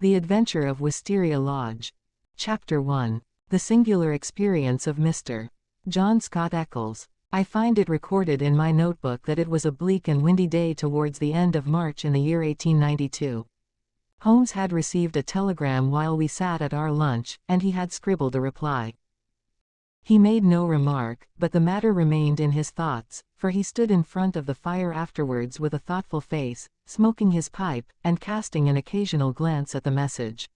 The Adventure of Wisteria Lodge. Chapter 1. The Singular Experience of Mr. John Scott Eccles. I find it recorded in my notebook that it was a bleak and windy day towards the end of March in the year 1892. Holmes had received a telegram while we sat at our lunch, and he had scribbled a reply. He made no remark, but the matter remained in his thoughts, for he stood in front of the fire afterwards with a thoughtful face, smoking his pipe, and casting an occasional glance at the message.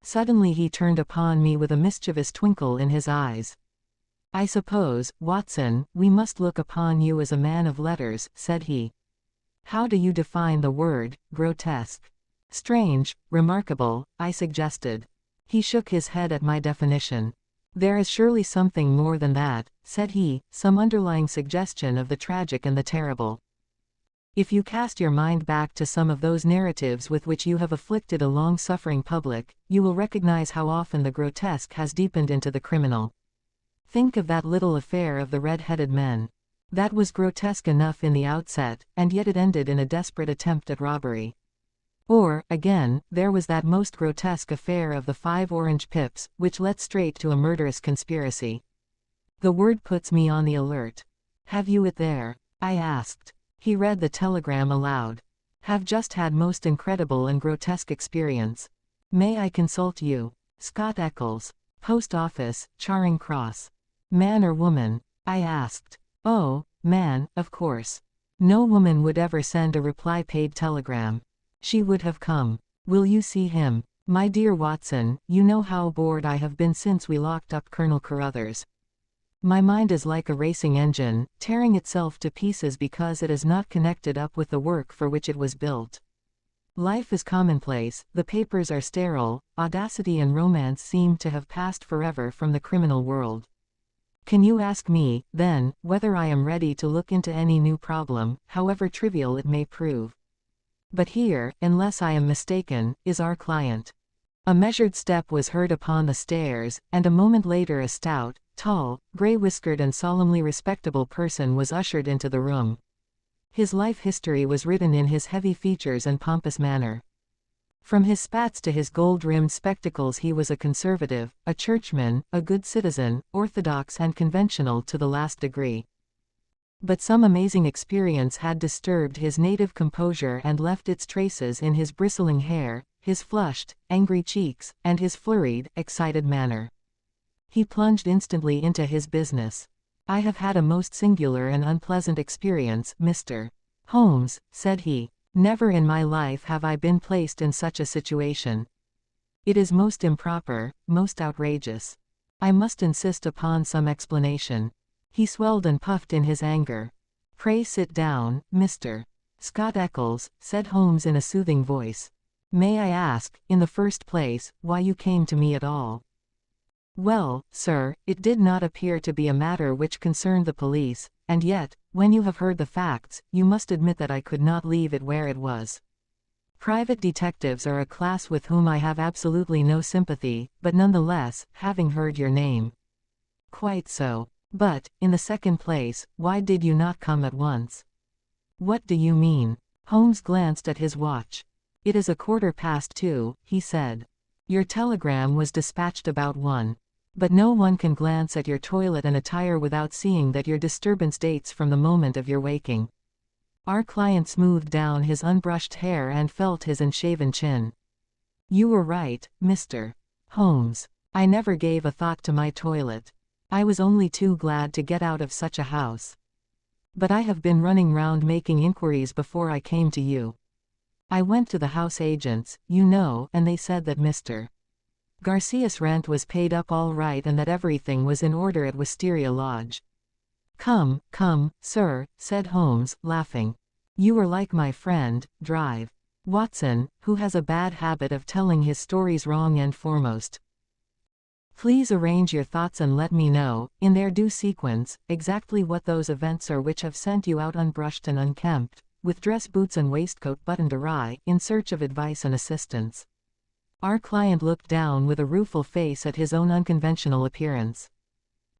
Suddenly he turned upon me with a mischievous twinkle in his eyes. "I suppose, Watson, we must look upon you as a man of letters," said he. "How do you define the word, grotesque?" "Strange, remarkable," I suggested. He shook his head at my definition. "There is surely something more than that," said he, "some underlying suggestion of the tragic and the terrible. If you cast your mind back to some of those narratives with which you have afflicted a long-suffering public, you will recognize how often the grotesque has deepened into the criminal. Think of that little affair of the red-headed men. That was grotesque enough in the outset, and yet it ended in a desperate attempt at robbery. Or, again, there was that most grotesque affair of the 5 orange pips, which led straight to a murderous conspiracy. The word puts me on the alert. "Have you it there?" I asked. He read the telegram aloud. "Have just had most incredible and grotesque experience. May I consult you? Scott Eccles. Post Office, Charing Cross." "Man or woman?" I asked. "Oh, man, of course. No woman would ever send a reply-paid telegram. She would have come. Will you see him? My dear Watson, you know how bored I have been since we locked up Colonel Carruthers. My mind is like a racing engine, tearing itself to pieces because it is not connected up with the work for which it was built. Life is commonplace, the papers are sterile, audacity and romance seem to have passed forever from the criminal world. Can you ask me, then, whether I am ready to look into any new problem, however trivial it may prove? But here, unless I am mistaken, is our client." A measured step was heard upon the stairs, and a moment later a stout, tall, gray-whiskered and solemnly respectable person was ushered into the room. His life history was written in his heavy features and pompous manner. From his spats to his gold-rimmed spectacles he was a conservative, a churchman, a good citizen, orthodox and conventional to the last degree. But some amazing experience had disturbed his native composure and left its traces in his bristling hair, his flushed, angry cheeks, and his flurried, excited manner. He plunged instantly into his business. "I have had a most singular and unpleasant experience, Mr. Holmes," said he. "Never in my life have I been placed in such a situation. It is most improper, most outrageous. I must insist upon some explanation." He swelled and puffed in his anger. "Pray sit down, Mr. Scott Eccles," said Holmes in a soothing voice. "May I ask, in the first place, why you came to me at all?" "Well, sir, it did not appear to be a matter which concerned the police, and yet, when you have heard the facts, you must admit that I could not leave it where it was. Private detectives are a class with whom I have absolutely no sympathy, but nonetheless, having heard your name—" "Quite so. But, in the second place, why did you not come at once?" "What do you mean?" Holmes glanced at his watch. "It is 2:15, he said. "Your telegram was dispatched about 1. But no one can glance at your toilet and attire without seeing that your disturbance dates from the moment of your waking." Our client smoothed down his unbrushed hair and felt his unshaven chin. "You were right, Mr. Holmes. I never gave a thought to my toilet. I was only too glad to get out of such a house. But I have been running round making inquiries before I came to you. I went to the house agents, you know, and they said that Mr. Garcia's rent was paid up all right and that everything was in order at Wisteria Lodge." "Come, come, sir," said Holmes, laughing. "You are like my friend, Drive Watson, who has a bad habit of telling his stories wrong end foremost. Please arrange your thoughts and let me know, in their due sequence, exactly what those events are which have sent you out unbrushed and unkempt, with dress boots and waistcoat buttoned awry, in search of advice and assistance." Our client looked down with a rueful face at his own unconventional appearance.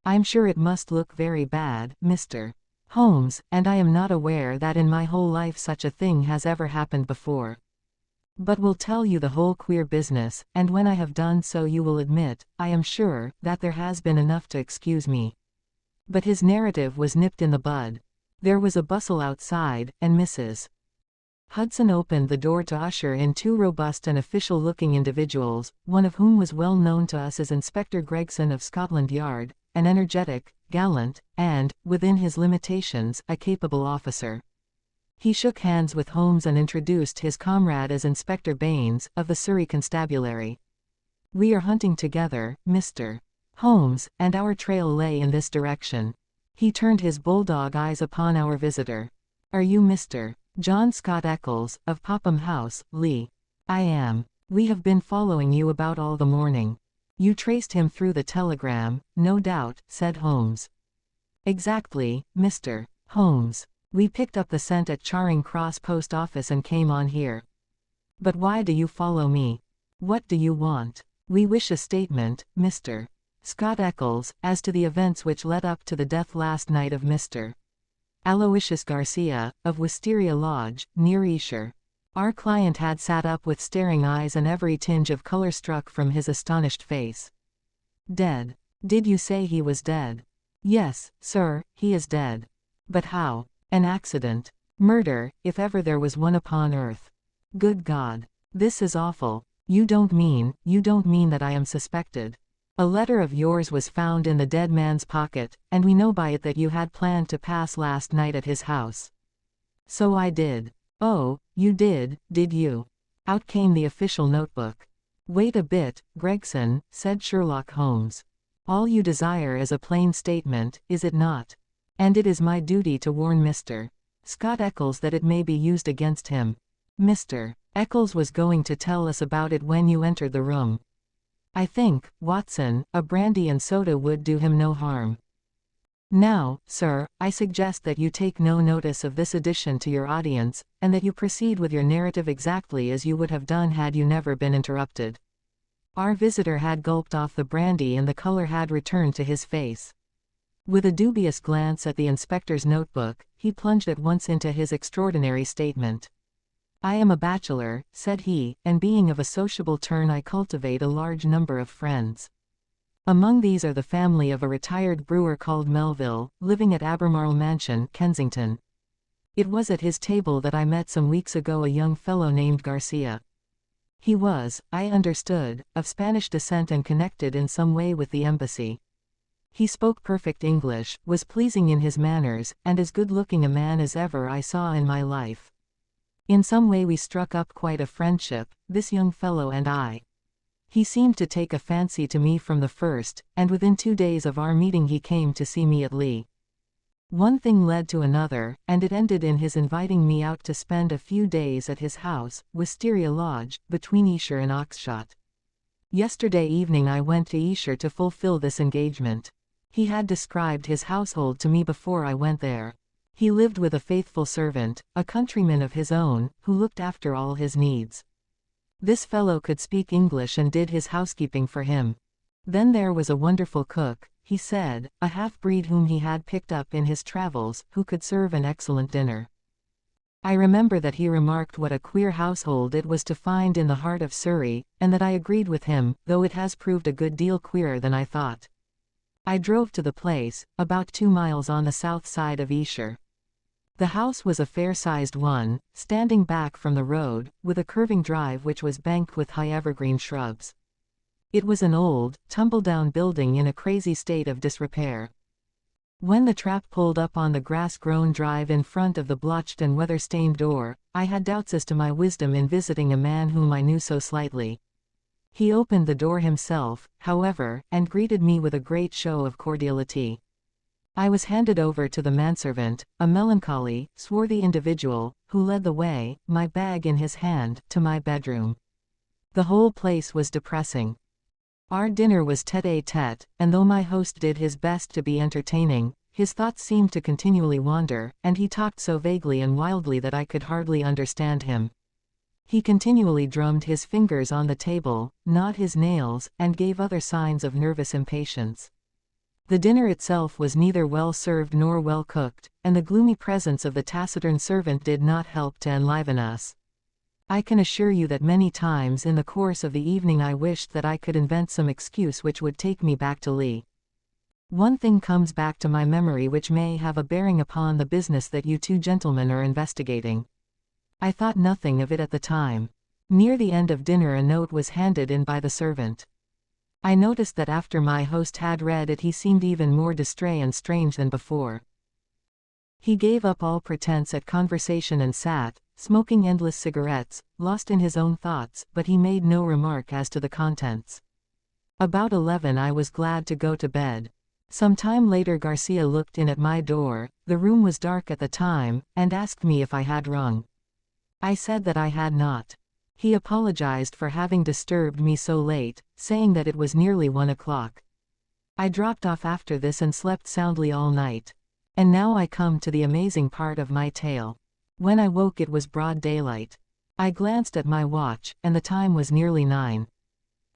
"I'm sure it must look very bad, Mr. Holmes, and I am not aware that in my whole life such a thing has ever happened before. but will tell you the whole queer business, and when I have done so you will admit, I am sure, that there has been enough to excuse me." But his narrative was nipped in the bud. There was a bustle outside, and Mrs. Hudson opened the door to usher in two robust and official-looking individuals, one of whom was well known to us as Inspector Gregson of Scotland Yard, an energetic, gallant, and, within his limitations, a capable officer. He shook hands with Holmes and introduced his comrade as Inspector Baines, of the Surrey Constabulary. "We are hunting together, Mr. Holmes, and our trail lay in this direction." He turned his bulldog eyes upon our visitor. "Are you Mr. John Scott Eccles, of Popham House, Lee?" "I am. We have been following you about all the morning." "You traced him through the telegram, no doubt," said Holmes. "Exactly, Mr. Holmes. We picked up the scent at Charing Cross Post Office and came on here." "But why do you follow me? What do you want?" "We wish a statement, Mr. Scott Eccles, as to the events which led up to the death last night of Mr. Aloysius Garcia, of Wisteria Lodge, near Esher." Our client had sat up with staring eyes and every tinge of color struck from his astonished face. "Dead? Did you say he was dead?" "Yes, sir, he is dead." "But how? An accident? Murder, if ever there was one upon earth. Good God! This is awful. You don't mean that I am suspected?" "A letter of yours was found in the dead man's pocket, and we know by it that you had planned to pass last night at his house." "So I did." "Oh, you did you?" Out came the official notebook. "Wait a bit, Gregson," said Sherlock Holmes. "All you desire is a plain statement, is it not? And it is my duty to warn Mr. Scott Eccles that it may be used against him. Mr. Eccles was going to tell us about it when you entered the room. I think, Watson, a brandy and soda would do him no harm. Now, sir, I suggest that you take no notice of this addition to your audience, and that you proceed with your narrative exactly as you would have done had you never been interrupted." Our visitor had gulped off the brandy and the color had returned to his face. With a dubious glance at the inspector's notebook, he plunged at once into his extraordinary statement. "I am a bachelor," said he, "and being of a sociable turn I cultivate a large number of friends. Among these are the family of a retired brewer called Melville, living at Albemarle Mansion, Kensington. It was at his table that I met some weeks ago a young fellow named Garcia. He was, I understood, of Spanish descent and connected in some way with the embassy. He spoke perfect English, was pleasing in his manners, and as good-looking a man as ever I saw in my life. In some way we struck up quite a friendship, this young fellow and I. He seemed to take a fancy to me from the first, and within 2 days of our meeting he came to see me at Lee. One thing led to another, and it ended in his inviting me out to spend a few days at his house, Wisteria Lodge, between Esher and Oxshott. Yesterday evening I went to Esher to fulfill this engagement. He had described his household to me before I went there. He lived with a faithful servant, a countryman of his own, who looked after all his needs. This fellow could speak English and did his housekeeping for him. Then there was a wonderful cook, he said, a half-breed whom he had picked up in his travels, who could serve an excellent dinner. I remember that he remarked what a queer household it was to find in the heart of Surrey, and that I agreed with him, though it has proved a good deal queerer than I thought. I drove to the place, about 2 miles on the south side of Esher. The house was a fair-sized one, standing back from the road, with a curving drive which was banked with high evergreen shrubs. It was an old, tumble-down building in a crazy state of disrepair. When the trap pulled up on the grass-grown drive in front of the blotched and weather-stained door, I had doubts as to my wisdom in visiting a man whom I knew so slightly. He opened the door himself, however, and greeted me with a great show of cordiality. I was handed over to the manservant, a melancholy, swarthy individual, who led the way, my bag in his hand, to my bedroom. The whole place was depressing. Our dinner was tête-à-tête, and though my host did his best to be entertaining, his thoughts seemed to continually wander, and he talked so vaguely and wildly that I could hardly understand him. He continually drummed his fingers on the table, gnawed his nails, and gave other signs of nervous impatience. The dinner itself was neither well served nor well cooked, and the gloomy presence of the taciturn servant did not help to enliven us. I can assure you that many times in the course of the evening I wished that I could invent some excuse which would take me back to Lee. One thing comes back to my memory which may have a bearing upon the business that you two gentlemen are investigating. I thought nothing of it at the time. Near the end of dinner a note was handed in by the servant. I noticed that after my host had read it he seemed even more distrait and strange than before. He gave up all pretense at conversation and sat, smoking endless cigarettes, lost in his own thoughts, but he made no remark as to the contents. About 11 I was glad to go to bed. Some time later Garcia looked in at my door, the room was dark at the time, and asked me if I had rung. I said that I had not. He apologized for having disturbed me so late, saying that it was nearly 1 o'clock. I dropped off after this and slept soundly all night. And now I come to the amazing part of my tale. When I woke it was broad daylight. I glanced at my watch, and the time was nearly 9.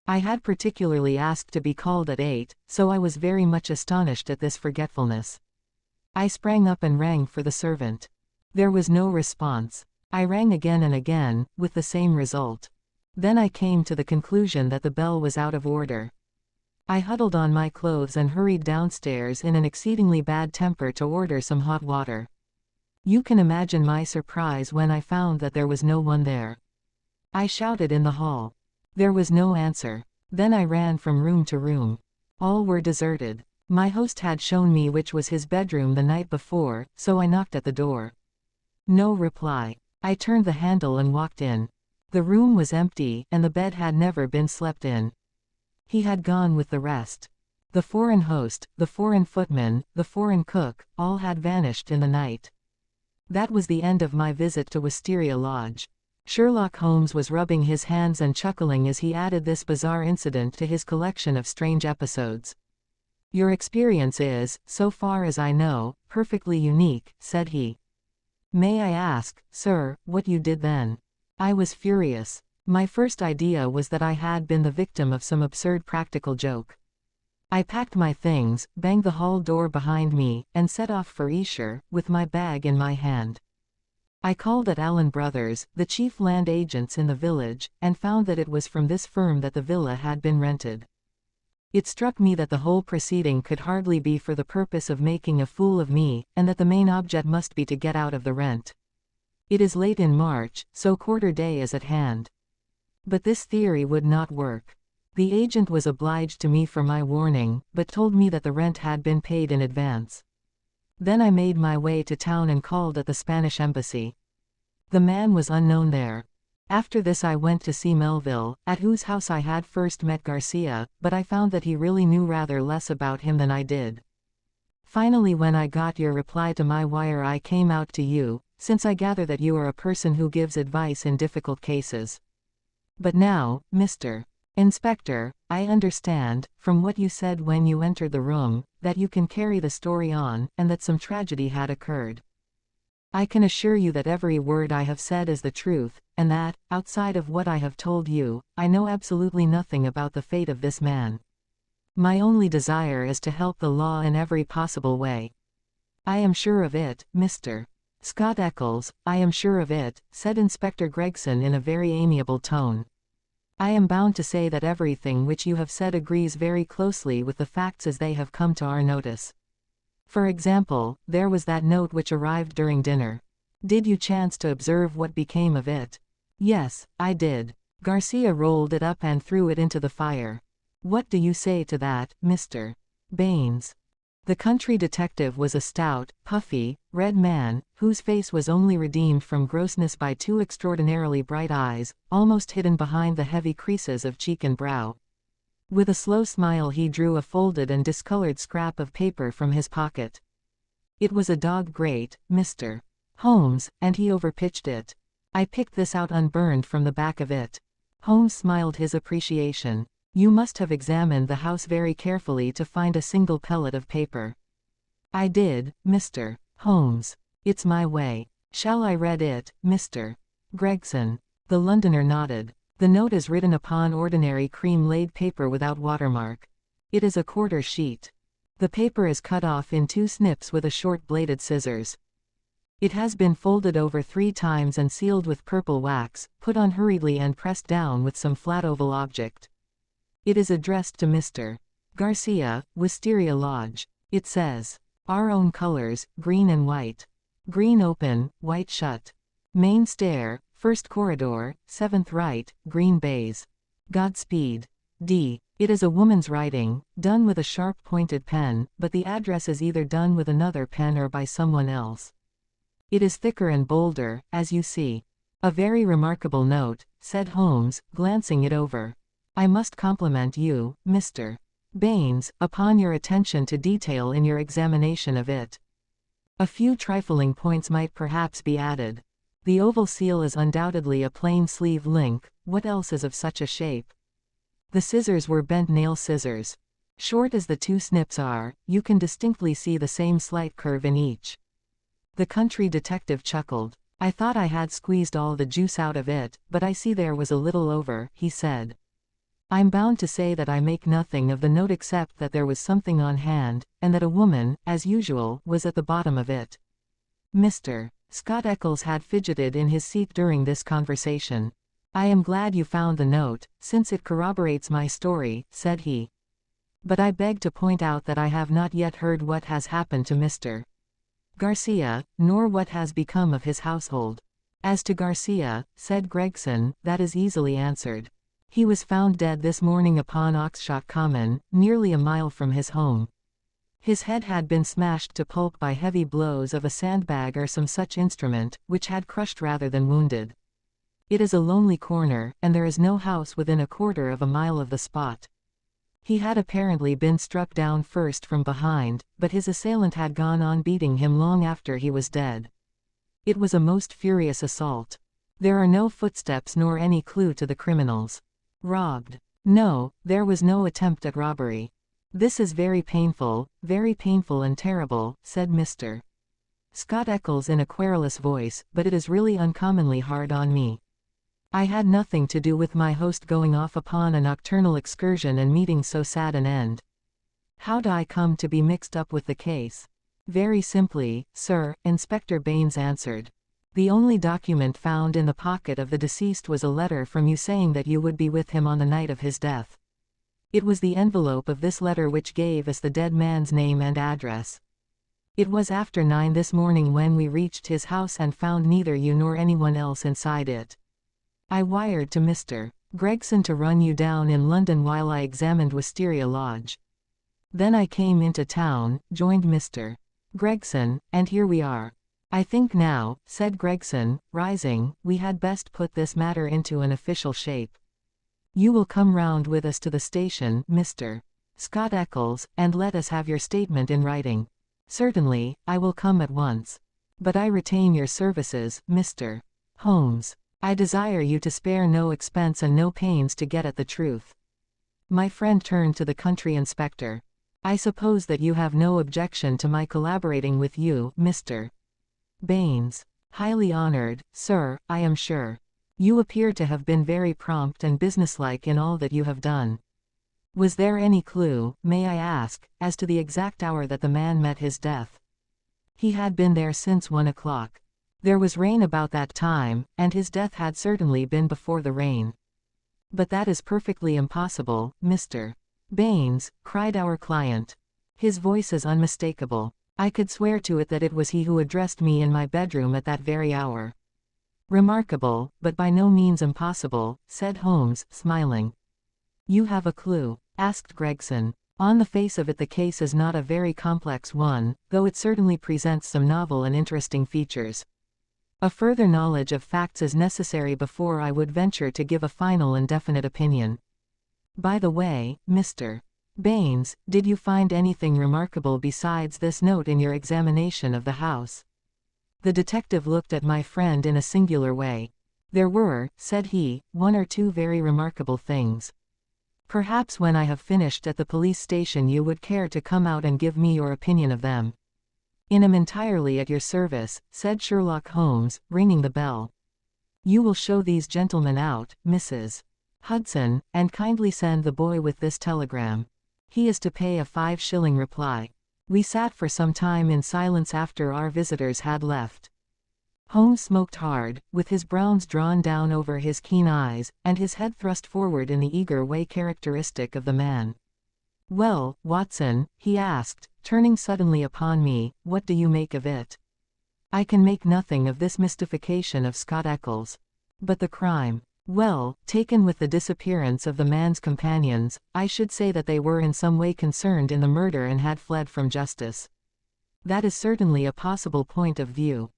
I had particularly asked to be called at 8, so I was very much astonished at this forgetfulness. I sprang up and rang for the servant. There was no response. I rang again and again, with the same result. Then I came to the conclusion that the bell was out of order. I huddled on my clothes and hurried downstairs in an exceedingly bad temper to order some hot water. You can imagine my surprise when I found that there was no one there. I shouted in the hall. There was no answer. Then I ran from room to room. All were deserted. My host had shown me which was his bedroom the night before, so I knocked at the door. No reply. I turned the handle and walked in. The room was empty, and the bed had never been slept in. He had gone with the rest. The foreign host, the foreign footman, the foreign cook, all had vanished in the night. That was the end of my visit to Wisteria Lodge. Sherlock Holmes was rubbing his hands and chuckling as he added this bizarre incident to his collection of strange episodes. Your experience is, so far as I know, perfectly unique, said he. May I ask, sir, what you did then? I was furious. My first idea was that I had been the victim of some absurd practical joke. I packed my things, banged the hall door behind me, and set off for Esher, with my bag in my hand. I called at Allen Brothers, the chief land agents in the village, and found that it was from this firm that the villa had been rented. It struck me that the whole proceeding could hardly be for the purpose of making a fool of me, and that the main object must be to get out of the rent. It is late in March, so quarter day is at hand. But this theory would not work. The agent was obliged to me for my warning, but told me that the rent had been paid in advance. Then I made my way to town and called at the Spanish embassy. The man was unknown there. After this I went to see Melville, at whose house I had first met Garcia, but I found that he really knew rather less about him than I did. Finally, when I got your reply to my wire, I came out to you, since I gather that you are a person who gives advice in difficult cases. But now, Mr. Inspector, I understand, from what you said when you entered the room, that you can carry the story on, and that some tragedy had occurred. I can assure you that every word I have said is the truth, and that, outside of what I have told you, I know absolutely nothing about the fate of this man. My only desire is to help the law in every possible way. I am sure of it, Mr. Scott Eccles, I am sure of it, said Inspector Gregson in a very amiable tone. I am bound to say that everything which you have said agrees very closely with the facts as they have come to our notice. For example, there was that note which arrived during dinner. Did you chance to observe what became of it? Yes, I did. Garcia rolled it up and threw it into the fire. What do you say to that, Mr. Baines? The country detective was a stout, puffy, red man, whose face was only redeemed from grossness by two extraordinarily bright eyes, almost hidden behind the heavy creases of cheek and brow. With a slow smile he drew a folded and discolored scrap of paper from his pocket. It was a dog grate, Mr. Holmes, and he overpitched it. I picked this out unburned from the back of it. Holmes smiled his appreciation. You must have examined the house very carefully to find a single pellet of paper. I did, Mr. Holmes. It's my way. Shall I read it, Mr. Gregson? The Londoner nodded. The note is written upon ordinary cream-laid paper without watermark. It is a quarter sheet. The paper is cut off in 2 snips with a short-bladed scissors. It has been folded over 3 times and sealed with purple wax, put on hurriedly and pressed down with some flat oval object. It is addressed to Mr. Garcia, Wisteria Lodge. It says, "Our own colors, green and white. Green open, white shut. Main stair, first corridor, 7th right, green baize. Godspeed. D." It is a woman's writing, done with a sharp pointed pen, but the address is either done with another pen or by someone else. It is thicker and bolder, as you see. "A very remarkable note," said Holmes, glancing it over. "I must compliment you, Mr. Baines, upon your attention to detail in your examination of it. A few trifling points might perhaps be added. The oval seal is undoubtedly a plain sleeve link. What else is of such a shape? The scissors were bent nail scissors. Short as the 2 snips are, you can distinctly see the same slight curve in each." The country detective chuckled. "I thought I had squeezed all the juice out of it, but I see there was a little over," he said. "I'm bound to say that I make nothing of the note except that there was something on hand, and that a woman, as usual, was at the bottom of it." Mr. Scott Eccles had fidgeted in his seat during this conversation. "I am glad you found the note, since it corroborates my story," said he. "But I beg to point out that I have not yet heard what has happened to Mr. Garcia, nor what has become of his household." "As to Garcia," said Gregson, "that is easily answered. He was found dead this morning upon Oxshott Common, nearly a mile from his home. His head had been smashed to pulp by heavy blows of a sandbag or some such instrument, which had crushed rather than wounded. It is a lonely corner, and there is no house within a quarter of a mile of the spot. He had apparently been struck down first from behind, but his assailant had gone on beating him long after he was dead. It was a most furious assault. There are no footsteps nor any clue to the criminals. Robbed? No, there was no attempt at robbery." "This is very painful and terrible," said Mr. Scott Eccles in a querulous voice, "but it is really uncommonly hard on me. I had nothing to do with my host going off upon a nocturnal excursion and meeting so sad an end. How'd I come to be mixed up with the case?" "Very simply, sir," Inspector Baines answered. "The only document found in the pocket of the deceased was a letter from you saying that you would be with him on the night of his death. It was the envelope of this letter which gave us the dead man's name and address. It was after 9 this morning when we reached his house and found neither you nor anyone else inside it. I wired to Mr. Gregson to run you down in London while I examined Wisteria Lodge. Then I came into town, joined Mr. Gregson, and here we are. I think now," said Gregson, rising, "we had best put this matter into an official shape. You will come round with us to the station, Mr. Scott Eccles, and let us have your statement in writing." "Certainly, I will come at once. But I retain your services, Mr. Holmes. I desire you to spare no expense and no pains to get at the truth." My friend turned to the country inspector. "I suppose that you have no objection to my collaborating with you, Mr. Baines." "Highly honored, sir, I am sure. You appear to have been very prompt and businesslike in all that you have done. Was there any clue, may I ask, as to the exact hour that the man met his death?" "He had been there since 1 o'clock. There was rain about that time, and his death had certainly been before the rain." "But that is perfectly impossible, Mr. Baines," cried our client. His voice is unmistakable. "I could swear to it that it was he who addressed me in my bedroom at that very hour." "Remarkable, but by no means impossible," said Holmes, smiling. "You have a clue?" asked Gregson. "On the face of it the case is not a very complex one, though it certainly presents some novel and interesting features. A further knowledge of facts is necessary before I would venture to give a final and definite opinion. By the way, Mr. Baines, did you find anything remarkable besides this note in your examination of the house?" The detective looked at my friend in a singular way. "There were," said he, "1 or 2 very remarkable things. Perhaps when I have finished at the police station you would care to come out and give me your opinion of them." "I am entirely at your service," said Sherlock Holmes, ringing the bell. "You will show these gentlemen out, Mrs. Hudson, and kindly send the boy with this telegram. He is to pay a 5-shilling reply." We sat for some time in silence after our visitors had left. Holmes smoked hard, with his brows drawn down over his keen eyes, and his head thrust forward in the eager way characteristic of the man. "Well, Watson," he asked, turning suddenly upon me, "what do you make of it?" "I can make nothing of this mystification of Scott Eccles. But the crime? Well, taken with the disappearance of the man's companions, I should say that they were in some way concerned in the murder and had fled from justice. That is certainly a possible point of view.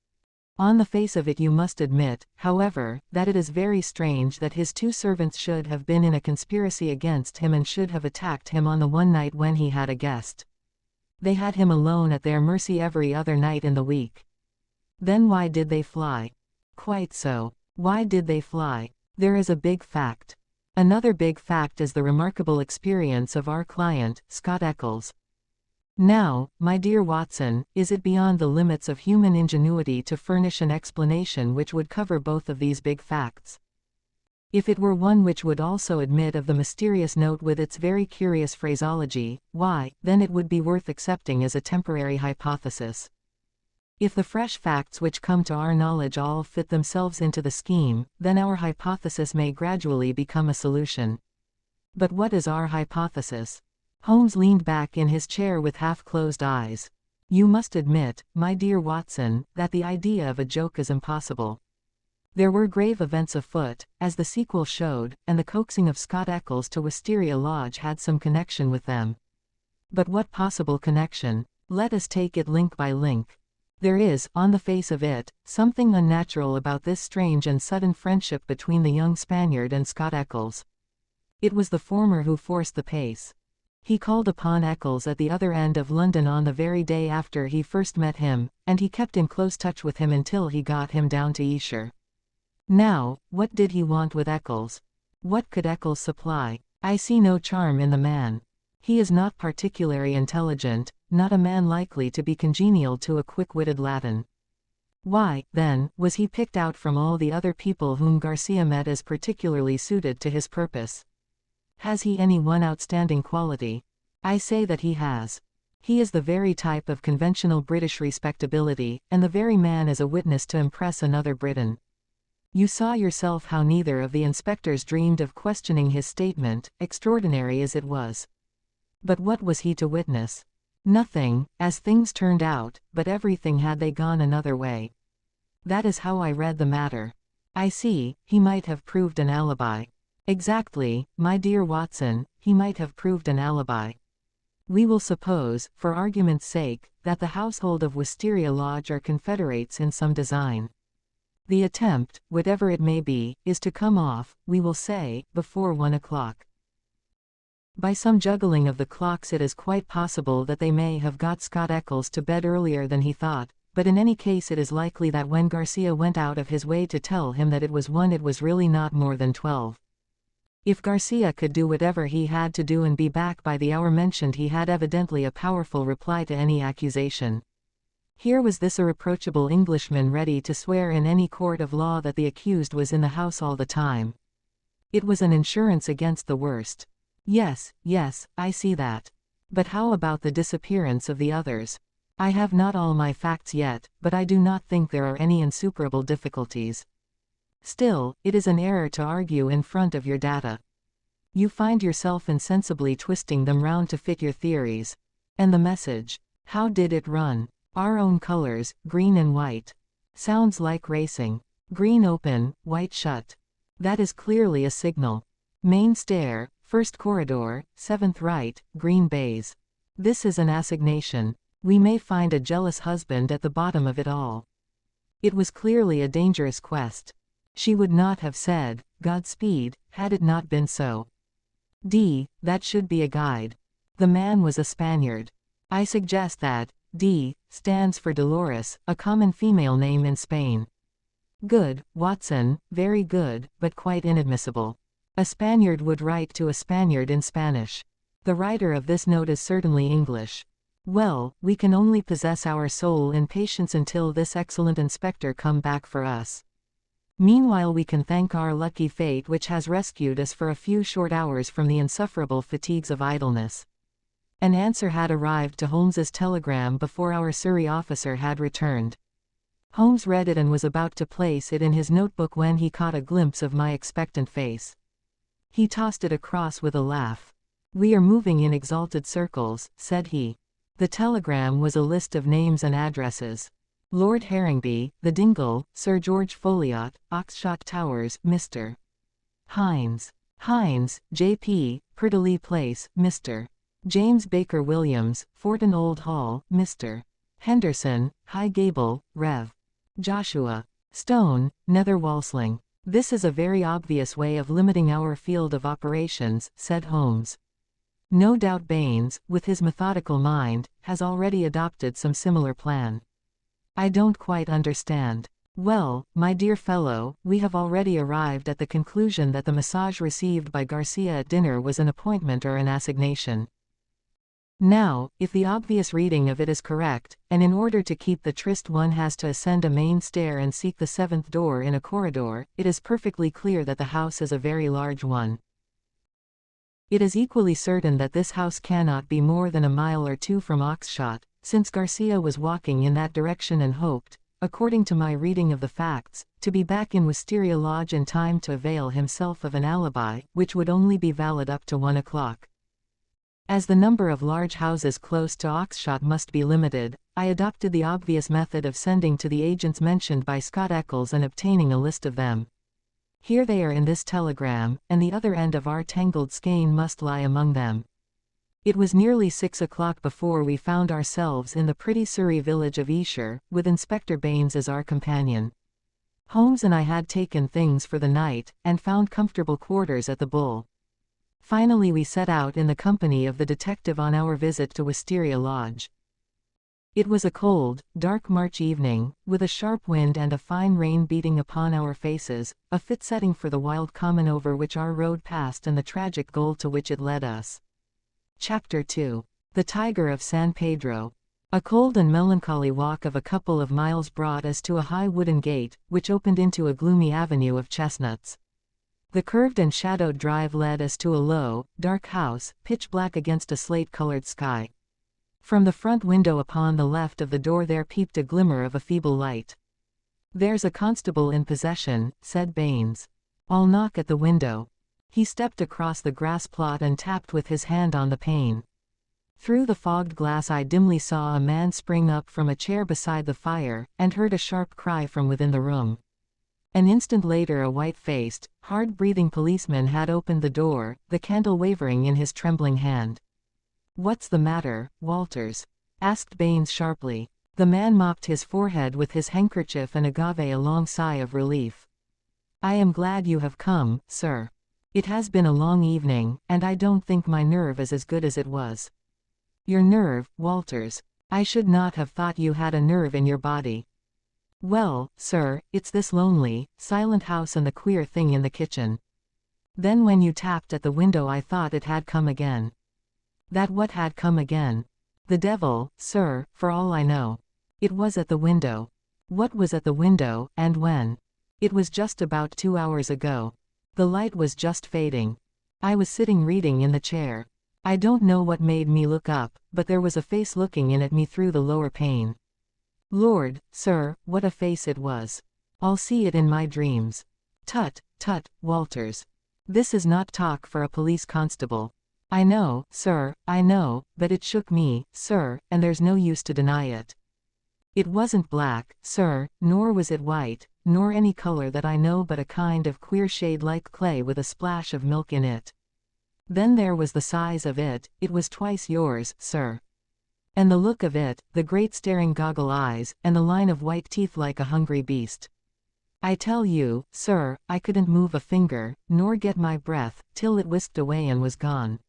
On the face of it you must admit, however, that it is very strange that his two servants should have been in a conspiracy against him and should have attacked him on the one night when he had a guest. They had him alone at their mercy every other night in the week. Then why did they fly? Quite so. Why did they fly? There is a big fact. Another big fact is the remarkable experience of our client, Scott Eccles. Now, my dear Watson, is it beyond the limits of human ingenuity to furnish an explanation which would cover both of these big facts? If it were one which would also admit of the mysterious note with its very curious phraseology, why, then it would be worth accepting as a temporary hypothesis. If the fresh facts which come to our knowledge all fit themselves into the scheme, then our hypothesis may gradually become a solution. But what is our hypothesis? Holmes leaned back in his chair with half-closed eyes. You must admit, my dear Watson, that the idea of a joke is impossible. There were grave events afoot, as the sequel showed, and the coaxing of Scott Eccles to Wisteria Lodge had some connection with them. But what possible connection? Let us take it link by link. There is, on the face of it, something unnatural about this strange and sudden friendship between the young Spaniard and Scott Eccles. It was the former who forced the pace. He called upon Eccles at the other end of London on the very day after he first met him, and he kept in close touch with him until he got him down to Esher. Now, what did he want with Eccles? What could Eccles supply? I see no charm in the man. He is not particularly intelligent, not a man likely to be congenial to a quick-witted Latin. Why, then, was he picked out from all the other people whom Garcia met as particularly suited to his purpose? Has he any one outstanding quality? I say that he has. He is the very type of conventional British respectability, and the very man as a witness to impress another Briton. You saw yourself how neither of the inspectors dreamed of questioning his statement, extraordinary as it was. But what was he to witness? Nothing, as things turned out, but everything had they gone another way. That is how I read the matter. I see, he might have proved an alibi. Exactly, my dear Watson, he might have proved an alibi. We will suppose, for argument's sake, that the household of Wisteria Lodge are confederates in some design. The attempt, whatever it may be, is to come off, we will say, before 1 o'clock. By some juggling of the clocks it is quite possible that they may have got Scott Eccles to bed earlier than he thought, but in any case it is likely that when Garcia went out of his way to tell him that it was 1 it was really not more than 12. If Garcia could do whatever he had to do and be back by the hour mentioned, he had evidently a powerful reply to any accusation. Here was this irreproachable Englishman ready to swear in any court of law that the accused was in the house all the time. It was an insurance against the worst. Yes, I see that. But how about the disappearance of the others? I have not all my facts yet, but I do not think there are any insuperable difficulties. Still, it is an error to argue in front of your data. You find yourself insensibly twisting them round to fit your theories. And the message? How did it run? Our own colors, green and white. Sounds like racing. Green open, white shut. That is clearly a signal. Main stair, first corridor, 7th right, green baize. This is an assignation. We may find a jealous husband at the bottom of it all. It was clearly a dangerous quest. She would not have said, Godspeed, had it not been so. That should be a guide. The man was a Spaniard. I suggest that D stands for Dolores, a common female name in Spain. Good, Watson, very good, but quite inadmissible. A Spaniard would write to a Spaniard in Spanish. The writer of this note is certainly English. Well, we can only possess our soul in patience until this excellent inspector come back for us. Meanwhile we can thank our lucky fate which has rescued us for a few short hours from the insufferable fatigues of idleness. An answer had arrived to Holmes's telegram before our Surrey officer had returned. Holmes read it and was about to place it in his notebook when he caught a glimpse of my expectant face. He tossed it across with a laugh. "We are moving in exalted circles," said he. The telegram was a list of names and addresses. Lord Harringby, The Dingle, Sir George Folliot, Oxshott Towers, Mr. Hines, J.P., Purdeley Place, Mr. James Baker Williams, Fortin Old Hall, Mr. Henderson, High Gable, Rev. Joshua Stone, Nether Walsling. "This is a very obvious way of limiting our field of operations," said Holmes. "No doubt Baines, with his methodical mind, has already adopted some similar plan." "I don't quite understand." "Well, my dear fellow, we have already arrived at the conclusion that the massage received by Garcia at dinner was an appointment or an assignation. Now, if the obvious reading of it is correct, and in order to keep the tryst one has to ascend a main stair and seek the seventh door in a corridor, it is perfectly clear that the house is a very large one. It is equally certain that this house cannot be more than a mile or two from Oxshott, since Garcia was walking in that direction and hoped, according to my reading of the facts, to be back in Wisteria Lodge in time to avail himself of an alibi, which would only be valid up to 1 o'clock. As the number of large houses close to Oxshott must be limited, I adopted the obvious method of sending to the agents mentioned by Scott Eccles and obtaining a list of them. Here they are in this telegram, and the other end of our tangled skein must lie among them. It was nearly 6 o'clock before we found ourselves in the pretty Surrey village of Esher, with Inspector Baines as our companion. Holmes and I had taken things for the night, and found comfortable quarters at the Bull. Finally we set out in the company of the detective on our visit to Wisteria Lodge. It was a cold, dark March evening, with a sharp wind and a fine rain beating upon our faces, a fit setting for the wild common over which our road passed and the tragic goal to which it led us. Chapter 2. The Tiger of San Pedro. A cold and melancholy walk of a couple of miles brought us to a high wooden gate, which opened into a gloomy avenue of chestnuts. The curved and shadowed drive led us to a low, dark house, pitch black against a slate-colored sky. From the front window upon the left of the door there peeped a glimmer of a feeble light. "There's a constable in possession," said Baines. "I'll knock at the window." He stepped across the grass plot and tapped with his hand on the pane. Through the fogged glass I dimly saw a man spring up from a chair beside the fire, and heard a sharp cry from within the room. An instant later a white-faced, hard-breathing policeman had opened the door, the candle wavering in his trembling hand. "What's the matter, Walters?" asked Baines sharply. The man mopped his forehead with his handkerchief and gave a long sigh of relief. "I am glad you have come, sir. It has been a long evening, and I don't think my nerve is as good as it was." "Your nerve, Walters? I should not have thought you had a nerve in your body." "Well, sir, it's this lonely, silent house and the queer thing in the kitchen. Then when you tapped at the window I thought it had come again." "That what had come again?" "The devil, sir, for all I know. It was at the window." "What was at the window, and when?" "It was just about 2 hours ago. The light was just fading. I was sitting reading in the chair. I don't know what made me look up, but there was a face looking in at me through the lower pane. Lord, sir, what a face it was. I'll see it in my dreams." "Tut, tut, Walters. This is not talk for a police constable." "I know, sir, I know, but it shook me, sir, and there's no use to deny it. It wasn't black, sir, nor was it white, nor any color that I know, but a kind of queer shade like clay with a splash of milk in it. Then there was the size of it, it was twice yours, sir. And the look of it, the great staring goggle eyes, and the line of white teeth like a hungry beast. I tell you, sir, I couldn't move a finger, nor get my breath, till it whisked away and was gone.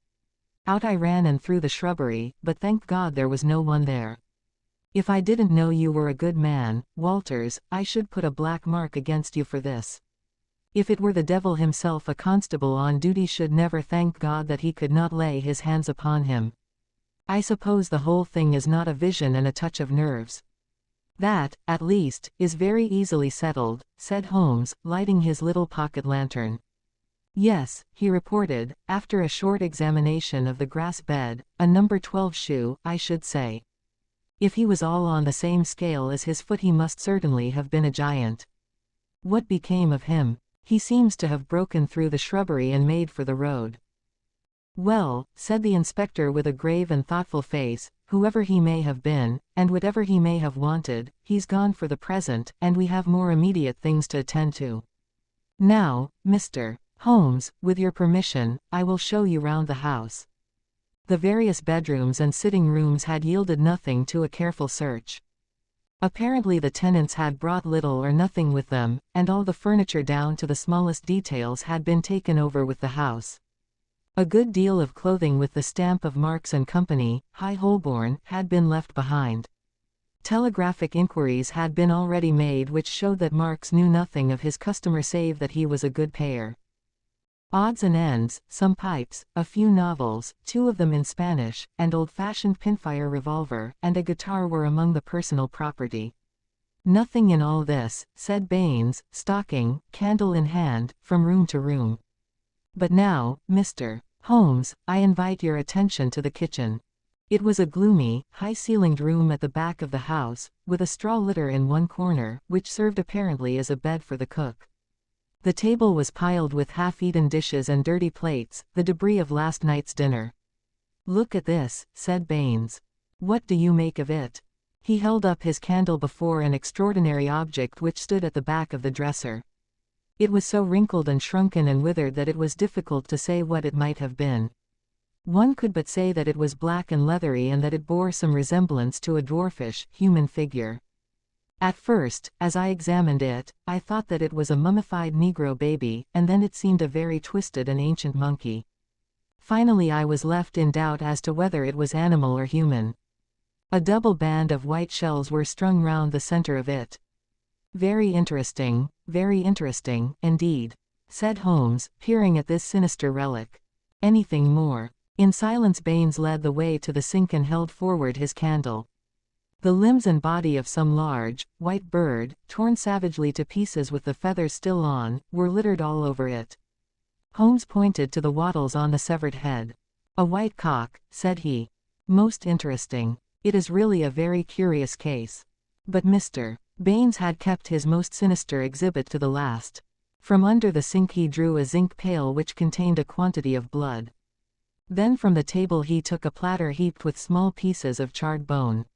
Out I ran and through the shrubbery, but thank God there was no one there. If I didn't know you were a good man, Walters, I should put a black mark against you for this. If it were the devil himself, a constable on duty should never thank God that he could not lay his hands upon him. I suppose the whole thing is not a vision and a touch of nerves." "That, at least, is very easily settled," said Holmes, lighting his little pocket lantern. "Yes," he reported, after a short examination of the grass bed, "a number 12 shoe, I should say. If he was all on the same scale as his foot, he must certainly have been a giant. What became of him? He seems to have broken through the shrubbery and made for the road. Well, said the inspector with a grave and thoughtful face, whoever he may have been, and whatever he may have wanted, he's gone for the present, and we have more immediate things to attend to. Now, Mr. Holmes, with your permission, I will show you round the house. The various bedrooms and sitting rooms had yielded nothing to a careful search. Apparently the tenants had brought little or nothing with them, and all the furniture down to the smallest details had been taken over with the house. A good deal of clothing with the stamp of Marks & Company, High Holborn, had been left behind. Telegraphic inquiries had been already made which showed that Marks knew nothing of his customer save that he was a good payer. Odds and ends, some pipes, a few novels, 2 of them in Spanish, an old-fashioned pinfire revolver, and a guitar were among the personal property. Nothing in all this, said Baines, stalking, candle in hand, from room to room. But now, Mr. Holmes, I invite your attention to the kitchen. It was a gloomy, high-ceilinged room at the back of the house, with a straw litter in one corner, which served apparently as a bed for the cook. The table was piled with half-eaten dishes and dirty plates, the debris of last night's dinner. Look at this, said Baines. What do you make of it? He held up his candle before an extraordinary object which stood at the back of the dresser. It was so wrinkled and shrunken and withered that it was difficult to say what it might have been. One could but say that it was black and leathery and that it bore some resemblance to a dwarfish, human figure. At first, as I examined it, I thought that it was a mummified Negro baby, and then it seemed a very twisted and ancient monkey. Finally I was left in doubt as to whether it was animal or human. A double band of white shells were strung round the center of it. Very interesting, indeed, said Holmes, peering at this sinister relic. Anything more? In silence Baines led the way to the sink and held forward his candle. The limbs and body of some large, white bird, torn savagely to pieces with the feathers still on, were littered all over it. Holmes pointed to the wattles on the severed head. A white cock, said he. Most interesting. It is really a very curious case. But Mr. Baines had kept his most sinister exhibit to the last. From under the sink he drew a zinc pail which contained a quantity of blood. Then from the table he took a platter heaped with small pieces of charred bone.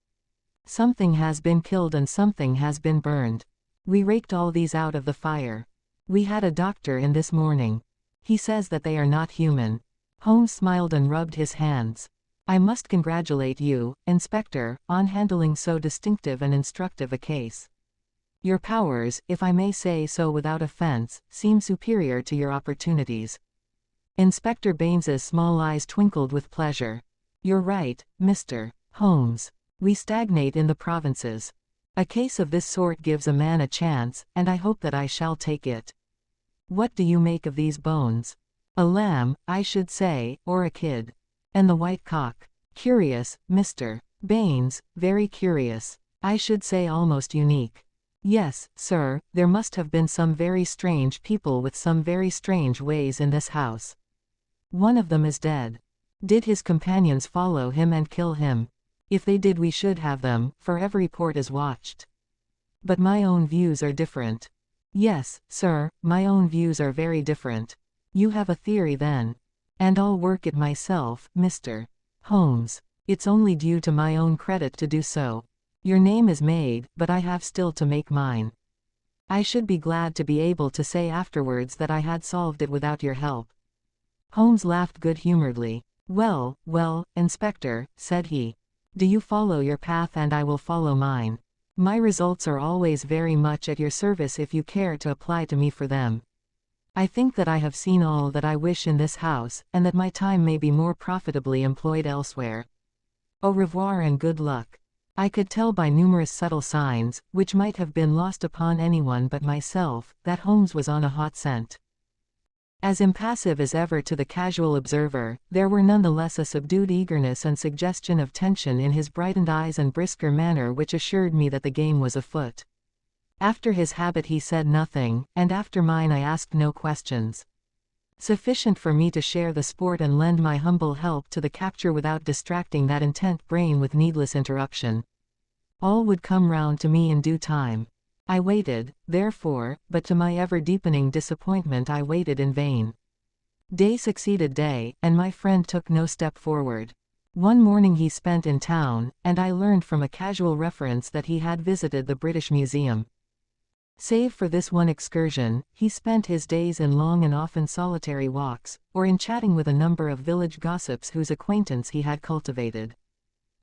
Something has been killed and something has been burned. We raked all these out of the fire. We had a doctor in this morning. He says that they are not human. Holmes smiled and rubbed his hands. I must congratulate you, Inspector, on handling so distinctive and instructive a case. Your powers, if I may say so without offense, seem superior to your opportunities. Inspector Baines's small eyes twinkled with pleasure. You're right, Mr. Holmes. We stagnate in the provinces. A case of this sort gives a man a chance, and I hope that I shall take it. What do you make of these bones? A lamb, I should say, or a kid. And the white cock. Curious, Mr. Baines, very curious. I should say almost unique. Yes, sir, there must have been some very strange people with some very strange ways in this house. One of them is dead. Did his companions follow him and kill him? If they did we should have them, for every port is watched. But my own views are different. Yes, sir, my own views are very different. You have a theory then. And I'll work it myself, Mr. Holmes. It's only due to my own credit to do so. Your name is made, but I have still to make mine. I should be glad to be able to say afterwards that I had solved it without your help. Holmes laughed good-humoredly. Well, Inspector, said he. Do you follow your path and I will follow mine. My results are always very much at your service if you care to apply to me for them. I think that I have seen all that I wish in this house, and that my time may be more profitably employed elsewhere. Au revoir and good luck. I could tell by numerous subtle signs, which might have been lost upon anyone but myself, that Holmes was on a hot scent. As impassive as ever to the casual observer, there were none the less a subdued eagerness and suggestion of tension in his brightened eyes and brisker manner which assured me that the game was afoot. After his habit he said nothing, and after mine I asked no questions. Sufficient for me to share the sport and lend my humble help to the capture without distracting that intent brain with needless interruption. All would come round to me in due time. I waited, therefore, but to my ever-deepening disappointment I waited in vain. Day succeeded day, and my friend took no step forward. One morning he spent in town, and I learned from a casual reference that he had visited the British Museum. Save for this one excursion, he spent his days in long and often solitary walks, or in chatting with a number of village gossips whose acquaintance he had cultivated.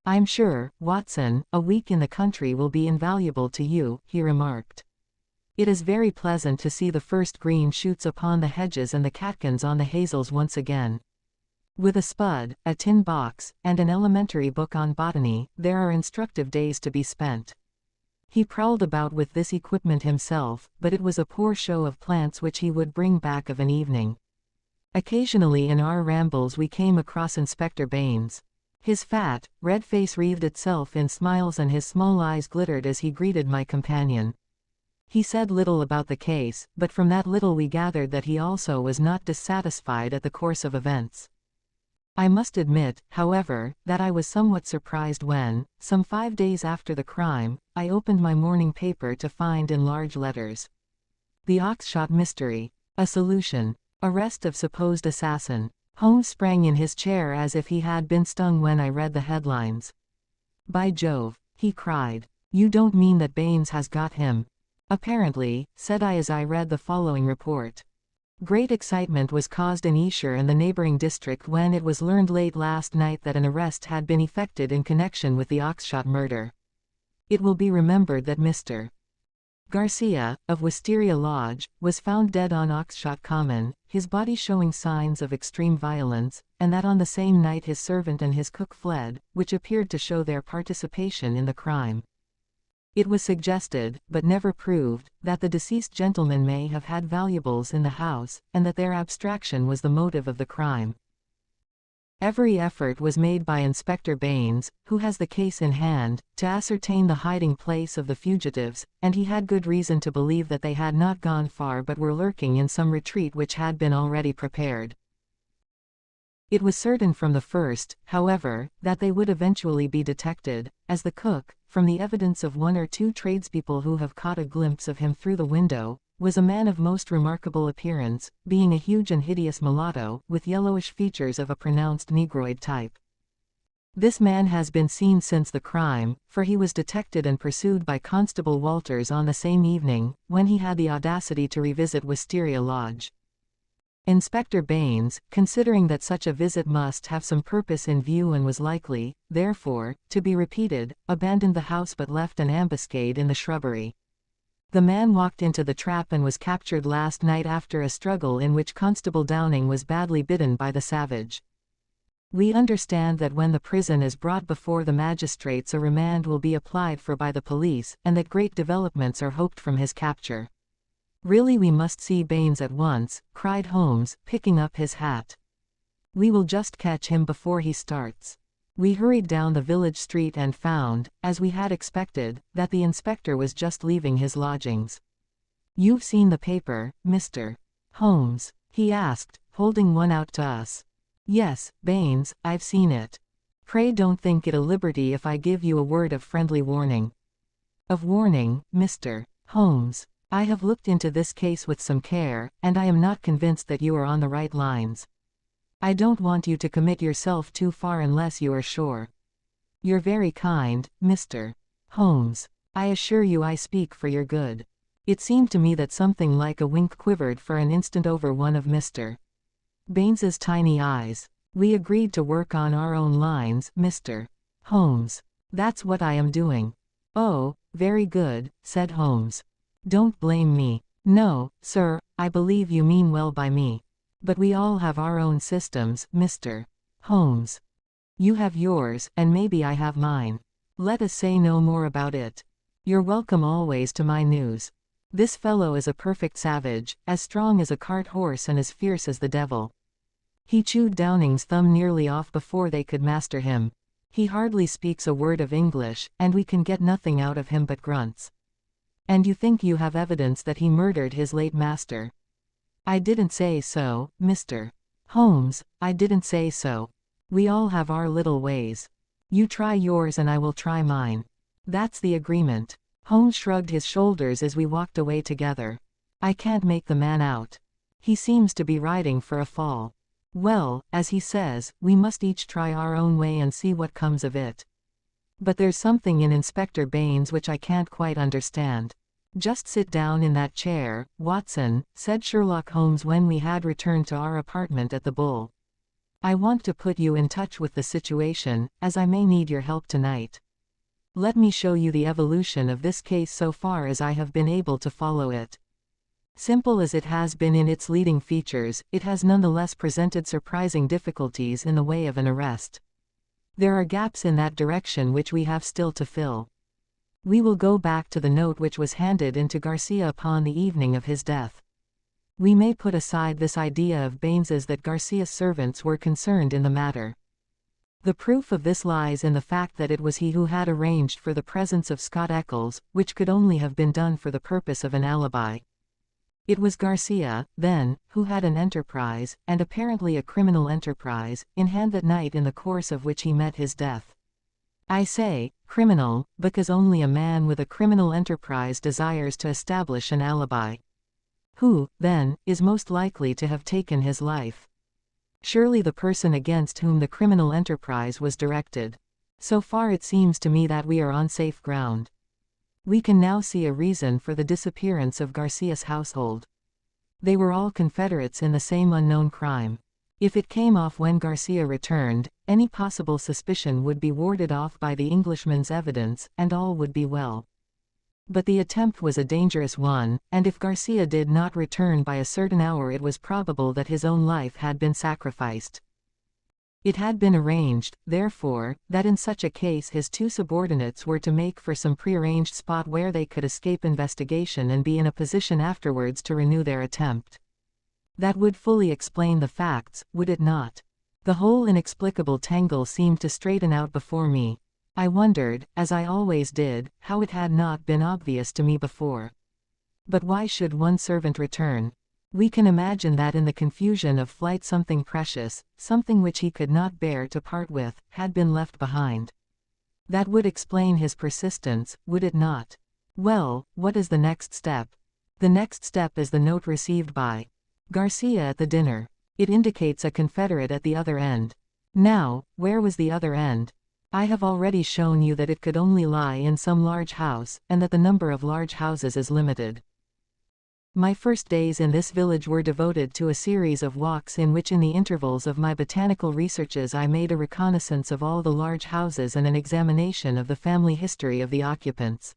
"I'm sure, Watson, a week in the country will be invaluable to you," he remarked. "It is very pleasant to see the first green shoots upon the hedges and the catkins on the hazels once again. With a spud, a tin box, and an elementary book on botany, there are instructive days to be spent." He prowled about with this equipment himself, but it was a poor show of plants which he would bring back of an evening. Occasionally in our rambles we came across Inspector Baines. His fat, red face wreathed itself in smiles and his small eyes glittered as he greeted my companion. He said little about the case, but from that little we gathered that he also was not dissatisfied at the course of events. I must admit, however, that I was somewhat surprised when, some 5 days after the crime, I opened my morning paper to find in large letters: "The Oxshott Mystery. A solution. Arrest of supposed assassin." Holmes sprang in his chair as if he had been stung when I read the headlines. "By Jove!" he cried. "You don't mean that Baines has got him?" "Apparently," said I as I read the following report. "Great excitement was caused in Esher and the neighboring district when it was learned late last night that an arrest had been effected in connection with the Oxshott murder. It will be remembered that Mr. Garcia, of Wisteria Lodge, was found dead on Oxshott Common, his body showing signs of extreme violence, and that on the same night his servant and his cook fled, which appeared to show their participation in the crime. It was suggested, but never proved, that the deceased gentleman may have had valuables in the house, and that their abstraction was the motive of the crime. Every effort was made by Inspector Baines, who has the case in hand, to ascertain the hiding place of the fugitives, and he had good reason to believe that they had not gone far but were lurking in some retreat which had been already prepared. It was certain from the first, however, that they would eventually be detected, as the cook, from the evidence of 1 or 2 tradespeople who have caught a glimpse of him through the window, was a man of most remarkable appearance, being a huge and hideous mulatto, with yellowish features of a pronounced negroid type. This man has been seen since the crime, for he was detected and pursued by Constable Walters on the same evening, when he had the audacity to revisit Wisteria Lodge. Inspector Baines, considering that such a visit must have some purpose in view and was likely, therefore, to be repeated, abandoned the house but left an ambuscade in the shrubbery. The man walked into the trap and was captured last night after a struggle in which Constable Downing was badly bitten by the savage. We understand that when the prison is brought before the magistrates a remand will be applied for by the police, and that great developments are hoped from his capture. "Really we must see Baines at once," cried Holmes, picking up his hat. "We will just catch him before he starts." We hurried down the village street and found, as we had expected, that the inspector was just leaving his lodgings. "You've seen the paper, Mr. Holmes?" he asked, holding one out to us. "Yes, Baines, I've seen it. Pray don't think it a liberty if I give you a word of friendly warning." "Of warning, Mr. Holmes? I have looked into this case with some care, and I am not convinced that you are on the right lines. I don't want you to commit yourself too far unless you are sure." "You're very kind, Mr. Holmes. I assure you I speak for your good." It seemed to me that something like a wink quivered for an instant over one of Mr. Baines's tiny eyes. "We agreed to work on our own lines, Mr. Holmes. That's what I am doing." "Oh, very good," said Holmes. "Don't blame me." "No, sir, I believe you mean well by me. But we all have our own systems, Mr. Holmes. You have yours, and maybe I have mine. Let us say no more about it. You're welcome always to my news. This fellow is a perfect savage, as strong as a cart horse and as fierce as the devil. He chewed Downing's thumb nearly off before they could master him. He hardly speaks a word of English, and we can get nothing out of him but grunts." "And you think you have evidence that he murdered his late master?" "I didn't say so, Mr. Holmes, I didn't say so. We all have our little ways. You try yours and I will try mine. That's the agreement. Holmes shrugged his shoulders as we walked away together. I can't make the man out. He seems to be riding for a fall. Well, as he says, we must each try our own way and see what comes of it. But there's something in Inspector Baines which I can't quite understand. Just sit down in that chair, Watson, said Sherlock Holmes when we had returned to our apartment at the Bull. I want to put you in touch with the situation, as I may need your help tonight. Let me show you the evolution of this case so far as I have been able to follow it. Simple as it has been in its leading features, it has nonetheless presented surprising difficulties in the way of an arrest. There are gaps in that direction which we have still to fill. We will go back to the note which was handed in to Garcia upon the evening of his death. We may put aside this idea of Baines's that Garcia's servants were concerned in the matter. The proof of this lies in the fact that it was he who had arranged for the presence of Scott Eccles, which could only have been done for the purpose of an alibi. It was Garcia, then, who had an enterprise, and apparently a criminal enterprise, in hand that night in the course of which he met his death. I say, criminal, because only a man with a criminal enterprise desires to establish an alibi. Who, then, is most likely to have taken his life? Surely the person against whom the criminal enterprise was directed. So far it seems to me that we are on safe ground. We can now see a reason for the disappearance of Garcia's household. They were all confederates in the same unknown crime. If it came off when Garcia returned, any possible suspicion would be warded off by the Englishman's evidence, and all would be well. But the attempt was a dangerous one, and if Garcia did not return by a certain hour it was probable that his own life had been sacrificed. It had been arranged, therefore, that in such a case his two subordinates were to make for some prearranged spot where they could escape investigation and be in a position afterwards to renew their attempt. That would fully explain the facts, would it not? The whole inexplicable tangle seemed to straighten out before me. I wondered, as I always did, how it had not been obvious to me before. But why should one servant return? We can imagine that in the confusion of flight something precious, something which he could not bear to part with, had been left behind. That would explain his persistence, would it not? Well, what is the next step? The next step is the note received by Garcia at the dinner. It indicates a confederate at the other end. Now, where was the other end? I have already shown you that it could only lie in some large house, and that the number of large houses is limited. My first days in this village were devoted to a series of walks in which in the intervals of my botanical researches I made a reconnaissance of all the large houses and an examination of the family history of the occupants.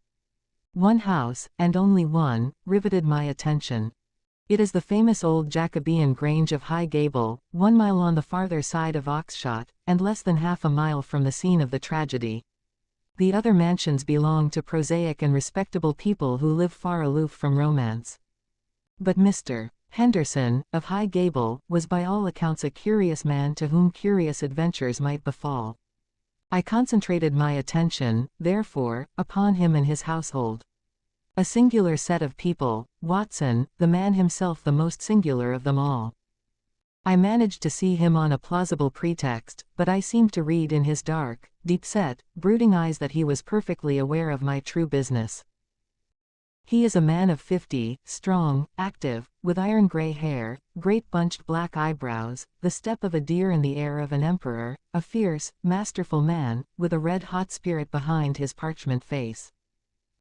One house, and only one, riveted my attention. It is the famous old Jacobean Grange of High Gable, 1 mile on the farther side of Oxshott, and less than half a mile from the scene of the tragedy. The other mansions belong to prosaic and respectable people who live far aloof from romance. But Mr. Henderson, of High Gable, was by all accounts a curious man to whom curious adventures might befall. I concentrated my attention, therefore, upon him and his household. A singular set of people, Watson, the man himself the most singular of them all. I managed to see him on a plausible pretext, but I seemed to read in his dark, deep-set, brooding eyes that he was perfectly aware of my true business. He is a man of 50, strong, active, with iron-gray hair, great bunched black eyebrows, the step of a deer and the air of an emperor, a fierce, masterful man, with a red-hot spirit behind his parchment face.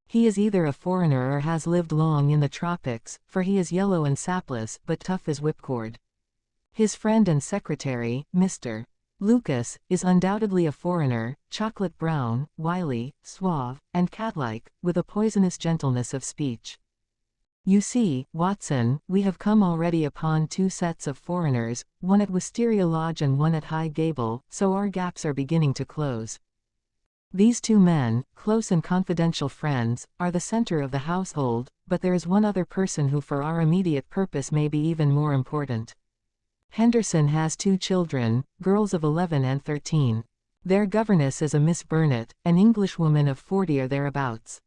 He is either a foreigner or has lived long in the tropics, for he is yellow and sapless, but tough as whipcord. His friend and secretary, Mr. Lucas, is undoubtedly a foreigner, chocolate brown, wily, suave, and cat-like, with a poisonous gentleness of speech. You see, Watson, we have come already upon 2 sets of foreigners, one at Wisteria Lodge and one at High Gable, so our gaps are beginning to close. These 2 men, close and confidential friends, are the center of the household, but there is one other person who for our immediate purpose may be even more important. Henderson has 2 children, girls of 11 and 13. Their governess is a Miss Burnett, an Englishwoman of 40 or thereabouts.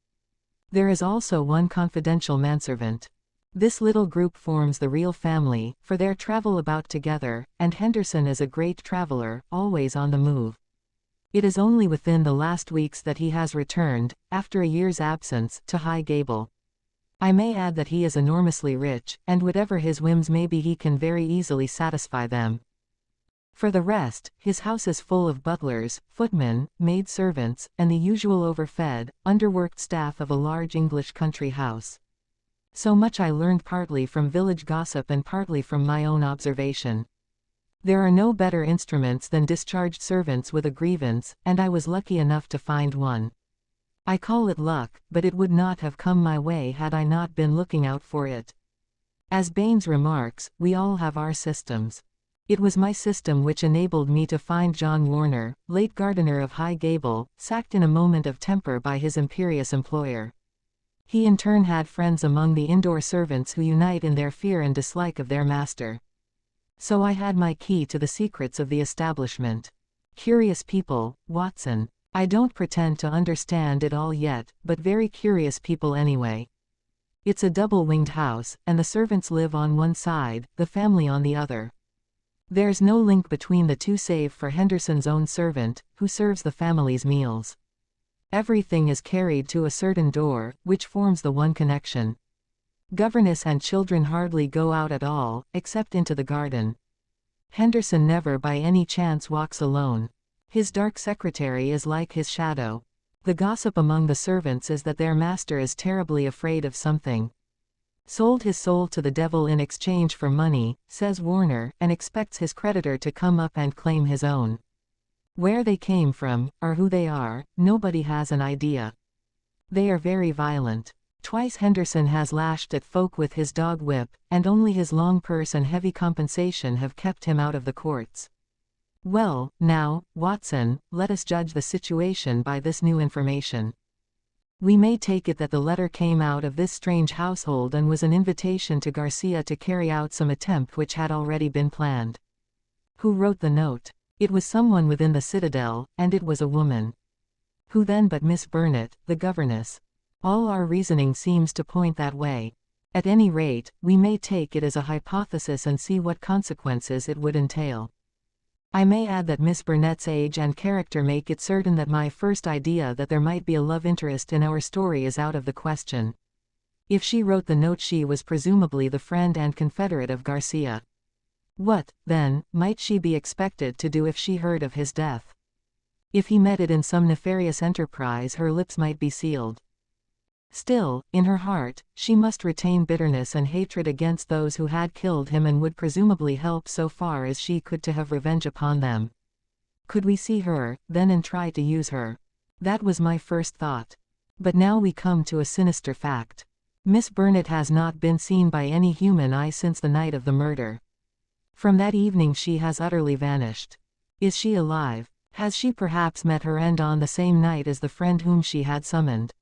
There is also one confidential manservant. This little group forms the real family, for they travel about together, and Henderson is a great traveler, always on the move. It is only within the last weeks that he has returned, after a year's absence, to High Gable. I may add that he is enormously rich, and whatever his whims may be he can very easily satisfy them. For the rest, his house is full of butlers, footmen, maid-servants, and the usual overfed, underworked staff of a large English country house. So much I learned partly from village gossip and partly from my own observation. There are no better instruments than discharged servants with a grievance, and I was lucky enough to find one. I call it luck, but it would not have come my way had I not been looking out for it. As Baines remarks, we all have our systems. It was my system which enabled me to find John Warner, late gardener of High Gable, sacked in a moment of temper by his imperious employer. He in turn had friends among the indoor servants who unite in their fear and dislike of their master. So I had my key to the secrets of the establishment. Curious people, Watson. I don't pretend to understand it all yet, but very curious people anyway. It's a double-winged house, and the servants live on one side, the family on the other. There's no link between the two save for Henderson's own servant, who serves the family's meals. Everything is carried to a certain door, which forms the one connection. Governess and children hardly go out at all, except into the garden. Henderson never by any chance walks alone. His dark secretary is like his shadow. The gossip among the servants is that their master is terribly afraid of something. Sold his soul to the devil in exchange for money, says Warner, and expects his creditor to come up and claim his own. Where they came from, or who they are, nobody has an idea. They are very violent. Twice Henderson has lashed at folk with his dog whip, and only his long purse and heavy compensation have kept him out of the courts. Well, now, Watson, let us judge the situation by this new information. We may take it that the letter came out of this strange household and was an invitation to Garcia to carry out some attempt which had already been planned. Who wrote the note? It was someone within the citadel, and it was a woman. Who then but Miss Burnett, the governess? All our reasoning seems to point that way. At any rate, we may take it as a hypothesis and see what consequences it would entail. I may add that Miss Burnett's age and character make it certain that my first idea that there might be a love interest in our story is out of the question. If she wrote the note she was presumably the friend and confederate of Garcia. What, then, might she be expected to do if she heard of his death? If he met it in some nefarious enterprise her lips might be sealed. Still, in her heart, she must retain bitterness and hatred against those who had killed him and would presumably help so far as she could to have revenge upon them. Could we see her, then, and try to use her? That was my first thought. But now we come to a sinister fact. Miss Burnett has not been seen by any human eye since the night of the murder. From that evening she has utterly vanished. Is she alive? Has she perhaps met her end on the same night as the friend whom she had summoned?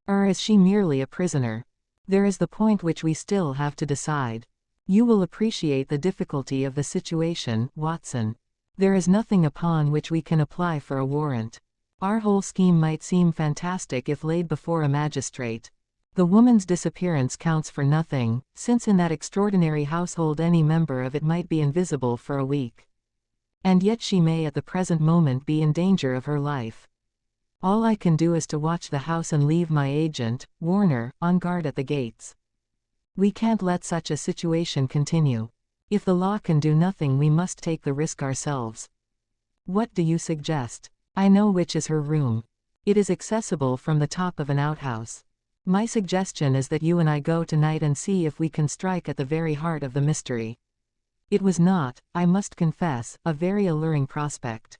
Or is she merely a prisoner? There is the point which we still have to decide. You will appreciate the difficulty of the situation, Watson. There is nothing upon which we can apply for a warrant. Our whole scheme might seem fantastic if laid before a magistrate. The woman's disappearance counts for nothing, since in that extraordinary household any member of it might be invisible for a week. And yet she may at the present moment be in danger of her life. All I can do is to watch the house and leave my agent, Warner, on guard at the gates. We can't let such a situation continue. If the law can do nothing we must take the risk ourselves. What do you suggest? I know which is her room. It is accessible from the top of an outhouse. My suggestion is that you and I go tonight and see if we can strike at the very heart of the mystery. It was not, I must confess, a very alluring prospect.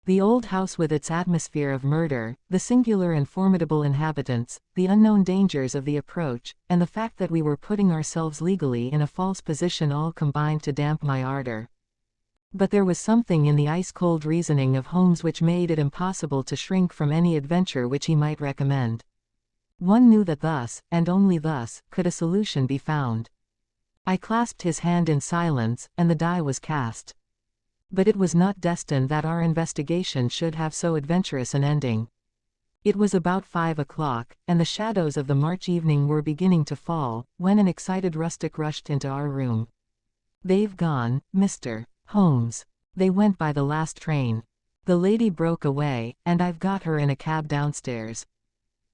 The old house with its atmosphere of murder, the singular and formidable inhabitants, the unknown dangers of the approach, and the fact that we were putting ourselves legally in a false position all combined to damp my ardor. But there was something in the ice-cold reasoning of Holmes which made it impossible to shrink from any adventure which he might recommend. One knew that thus, and only thus, could a solution be found. I clasped his hand in silence, and the die was cast. But it was not destined that our investigation should have so adventurous an ending. It was about 5 o'clock, and the shadows of the March evening were beginning to fall, when an excited rustic rushed into our room. "They've gone, Mr. Holmes. They went by the last train." The lady broke away, and I've got her in a cab downstairs."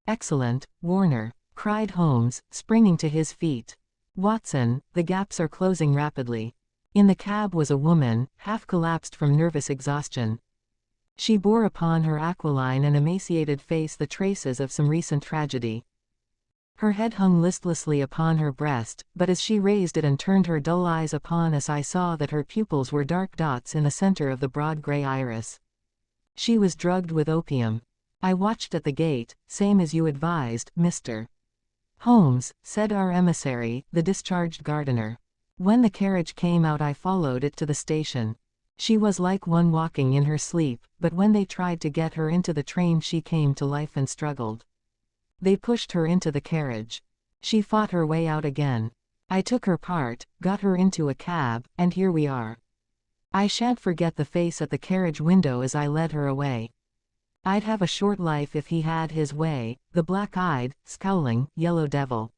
"Excellent, Warner," cried Holmes, springing to his feet. "Watson, the gaps are closing rapidly." In the cab was a woman, half collapsed from nervous exhaustion. She bore upon her aquiline and emaciated face the traces of some recent tragedy. Her head hung listlessly upon her breast, but as she raised it and turned her dull eyes upon us, I saw that her pupils were dark dots in the center of the broad gray iris. She was drugged with opium. "I watched at the gate, same as you advised, Mr. Holmes," said our emissary, the discharged gardener. "When the carriage came out I followed it to the station. She was like one walking in her sleep, but when they tried to get her into the train she came to life and struggled. They pushed her into the carriage. She fought her way out again. I took her part, got her into a cab, and here we are. I shan't forget the face at the carriage window as I led her away. I'd have a short life if he had his way, the black-eyed, scowling, yellow devil."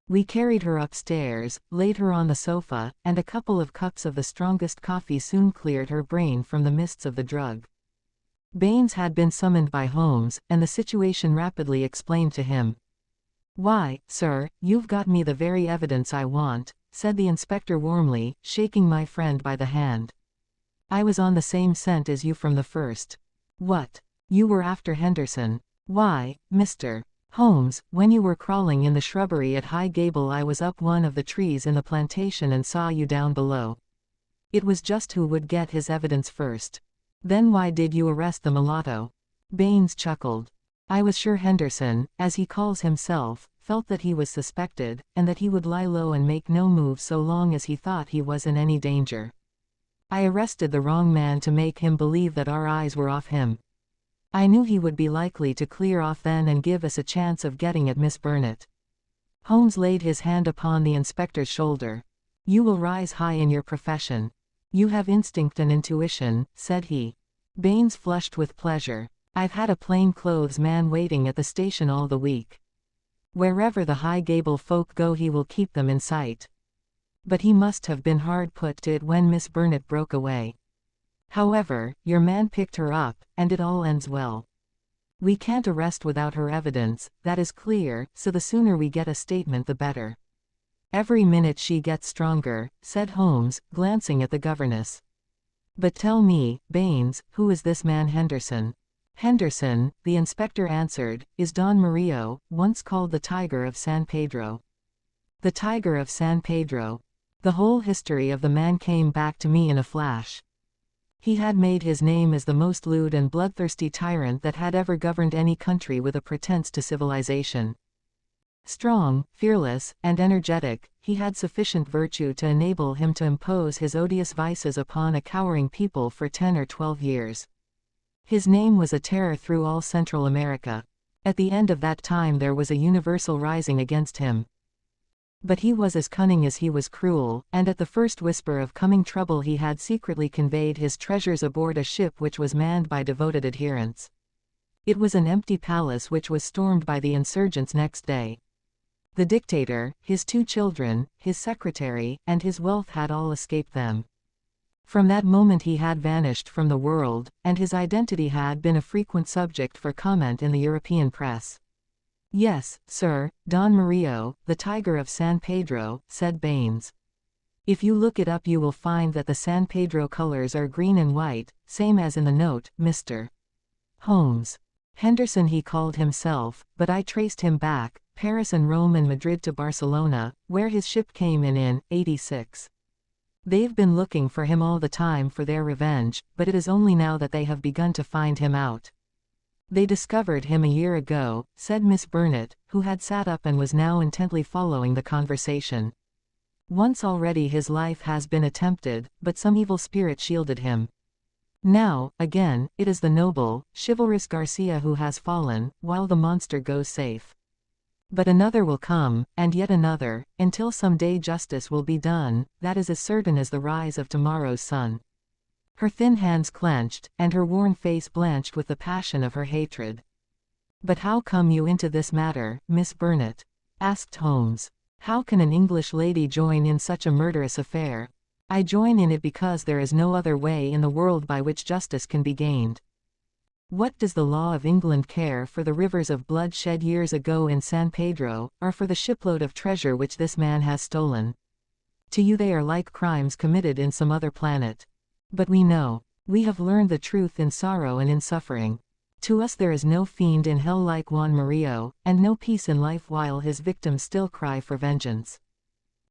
We carried her upstairs, laid her on the sofa, and a couple of cups of the strongest coffee soon cleared her brain from the mists of the drug. Baines had been summoned by Holmes, and the situation rapidly explained to him. "Why, sir, you've got me the very evidence I want," said the inspector warmly, shaking my friend by the hand. "I was on the same scent as you from the first." "What? You were after Henderson?" "Why, Mr. Holmes, when you were crawling in the shrubbery at High Gable I was up one of the trees in the plantation and saw you down below. It was just who would get his evidence first." "Then why did you arrest the mulatto?" Baines chuckled. "I was sure Henderson, as he calls himself, felt that he was suspected, and that he would lie low and make no move so long as he thought he was in any danger. I arrested the wrong man to make him believe that our eyes were off him. I knew he would be likely to clear off then and give us a chance of getting at Miss Burnett." Holmes laid his hand upon the inspector's shoulder. "You will rise high in your profession. You have instinct and intuition," said he. Baines flushed with pleasure. "I've had a plain-clothes man waiting at the station all the week. Wherever the High Gable folk go he will keep them in sight. But he must have been hard put to it when Miss Burnett broke away. However, your man picked her up, and it all ends well. We can't arrest without her evidence, that is clear, so the sooner we get a statement the better." "Every minute she gets stronger," said Holmes, glancing at the governess. "But tell me, Baines, who is this man Henderson?" "Henderson," the inspector answered, "is Don Murillo, once called the Tiger of San Pedro." The Tiger of San Pedro. The whole history of the man came back to me in a flash. He had made his name as the most lewd and bloodthirsty tyrant that had ever governed any country with a pretense to civilization. Strong, fearless, and energetic, he had sufficient virtue to enable him to impose his odious vices upon a cowering people for 10 or 12 years. His name was a terror through all Central America. At the end of that time there was a universal rising against him. But he was as cunning as he was cruel, and at the first whisper of coming trouble he had secretly conveyed his treasures aboard a ship which was manned by devoted adherents. It was an empty palace which was stormed by the insurgents next day. The dictator, his 2 children, his secretary, and his wealth had all escaped them. From that moment he had vanished from the world, and his identity had been a frequent subject for comment in the European press. "Yes, sir, Don Murillo, the Tiger of San Pedro," said Baines. "If you look it up you will find that the San Pedro colors are green and white, same as in the note, Mr. Holmes. Henderson he called himself, but I traced him back, Paris and Rome and Madrid to Barcelona, where his ship came in '86. They've been looking for him all the time for their revenge, but it is only now that they have begun to find him out. They discovered him a year ago," said Miss Burnett, who had sat up and was now intently following the conversation. "Once already his life has been attempted, but some evil spirit shielded him. Now, again, it is the noble, chivalrous Garcia who has fallen, while the monster goes safe. But another will come, and yet another, until some day justice will be done, that is as certain as the rise of tomorrow's sun." Her thin hands clenched, and her worn face blanched with the passion of her hatred. "But how come you into this matter, Miss Burnett?" asked Holmes. "How can an English lady join in such a murderous affair?" I join in it because there is no other way in the world by which justice can be gained. What does the law of England care for the rivers of blood shed years ago in San Pedro, or for the shipload of treasure which this man has stolen? To you they are like crimes committed in some other planet. But we know. We have learned the truth in sorrow and in suffering. To us there is no fiend in hell like Juan Murillo, and no peace in life while his victims still cry for vengeance.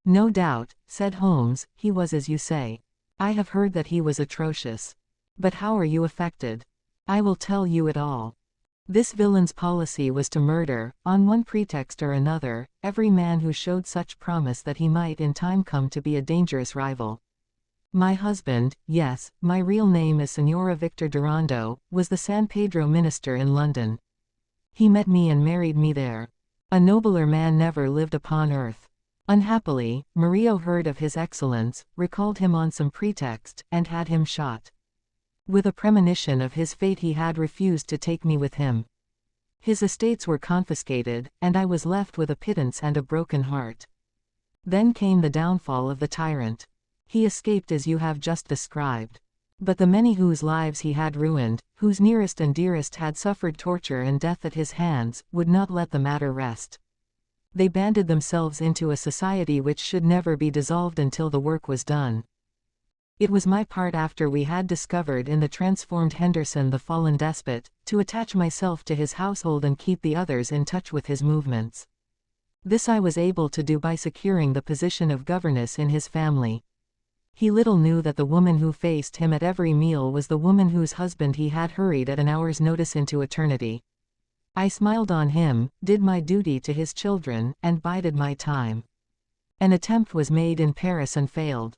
No doubt, said Holmes, he was as you say. I have heard that he was atrocious. But how are you affected? I will tell you it all. This villain's policy was to murder, on one pretext or another, every man who showed such promise that he might in time come to be a dangerous rival. My husband, yes, my real name is Senora Victor Durando, was the San Pedro minister in London. He met me and married me there. A nobler man never lived upon earth. Unhappily, Murillo heard of his excellence, recalled him on some pretext, and had him shot. With a premonition of his fate he had refused to take me with him. His estates were confiscated, and I was left with a pittance and a broken heart. Then came the downfall of the tyrant. He escaped as you have just described. But the many whose lives he had ruined, whose nearest and dearest had suffered torture and death at his hands, would not let the matter rest. They banded themselves into a society which should never be dissolved until the work was done. It was my part, after we had discovered in the transformed Henderson the fallen despot, to attach myself to his household and keep the others in touch with his movements. This I was able to do by securing the position of governess in his family. He little knew that the woman who faced him at every meal was the woman whose husband he had hurried at an hour's notice into eternity. I smiled on him, did my duty to his children, and bided my time. An attempt was made in Paris and failed.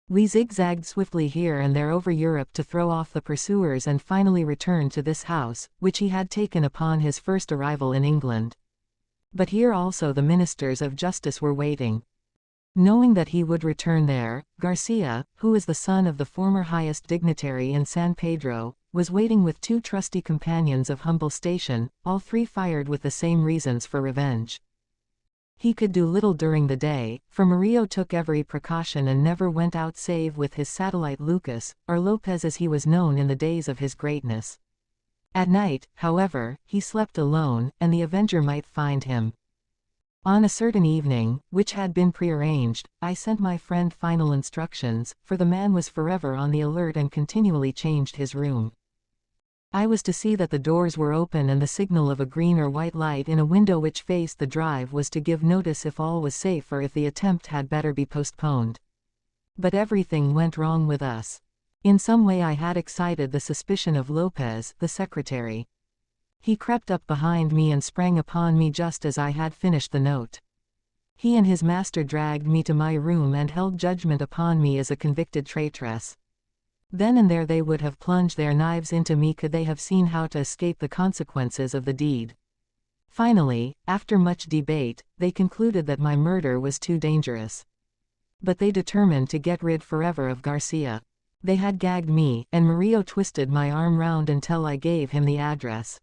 We zigzagged swiftly here and there over Europe to throw off the pursuers and finally returned to this house, which he had taken upon his first arrival in England. But here also the ministers of justice were waiting. Knowing that he would return there, Garcia, who is the son of the former highest dignitary in San Pedro, was waiting with two trusty companions of humble station, all three fired with the same reasons for revenge. He could do little during the day, for Murillo took every precaution and never went out save with his satellite Lucas, or Lopez as he was known in the days of his greatness. At night, however, he slept alone, and the avenger might find him. On a certain evening, which had been prearranged, I sent my friend final instructions, for the man was forever on the alert and continually changed his room. I was to see that the doors were open and the signal of a green or white light in a window which faced the drive was to give notice if all was safe or if the attempt had better be postponed. But everything went wrong with us. In some way I had excited the suspicion of Lopez, the secretary. He crept up behind me and sprang upon me just as I had finished the note. He and his master dragged me to my room and held judgment upon me as a convicted traitress. Then and there they would have plunged their knives into me could they have seen how to escape the consequences of the deed. Finally, after much debate, they concluded that my murder was too dangerous. But they determined to get rid forever of Garcia. They had gagged me, and Murillo twisted my arm round until I gave him the address.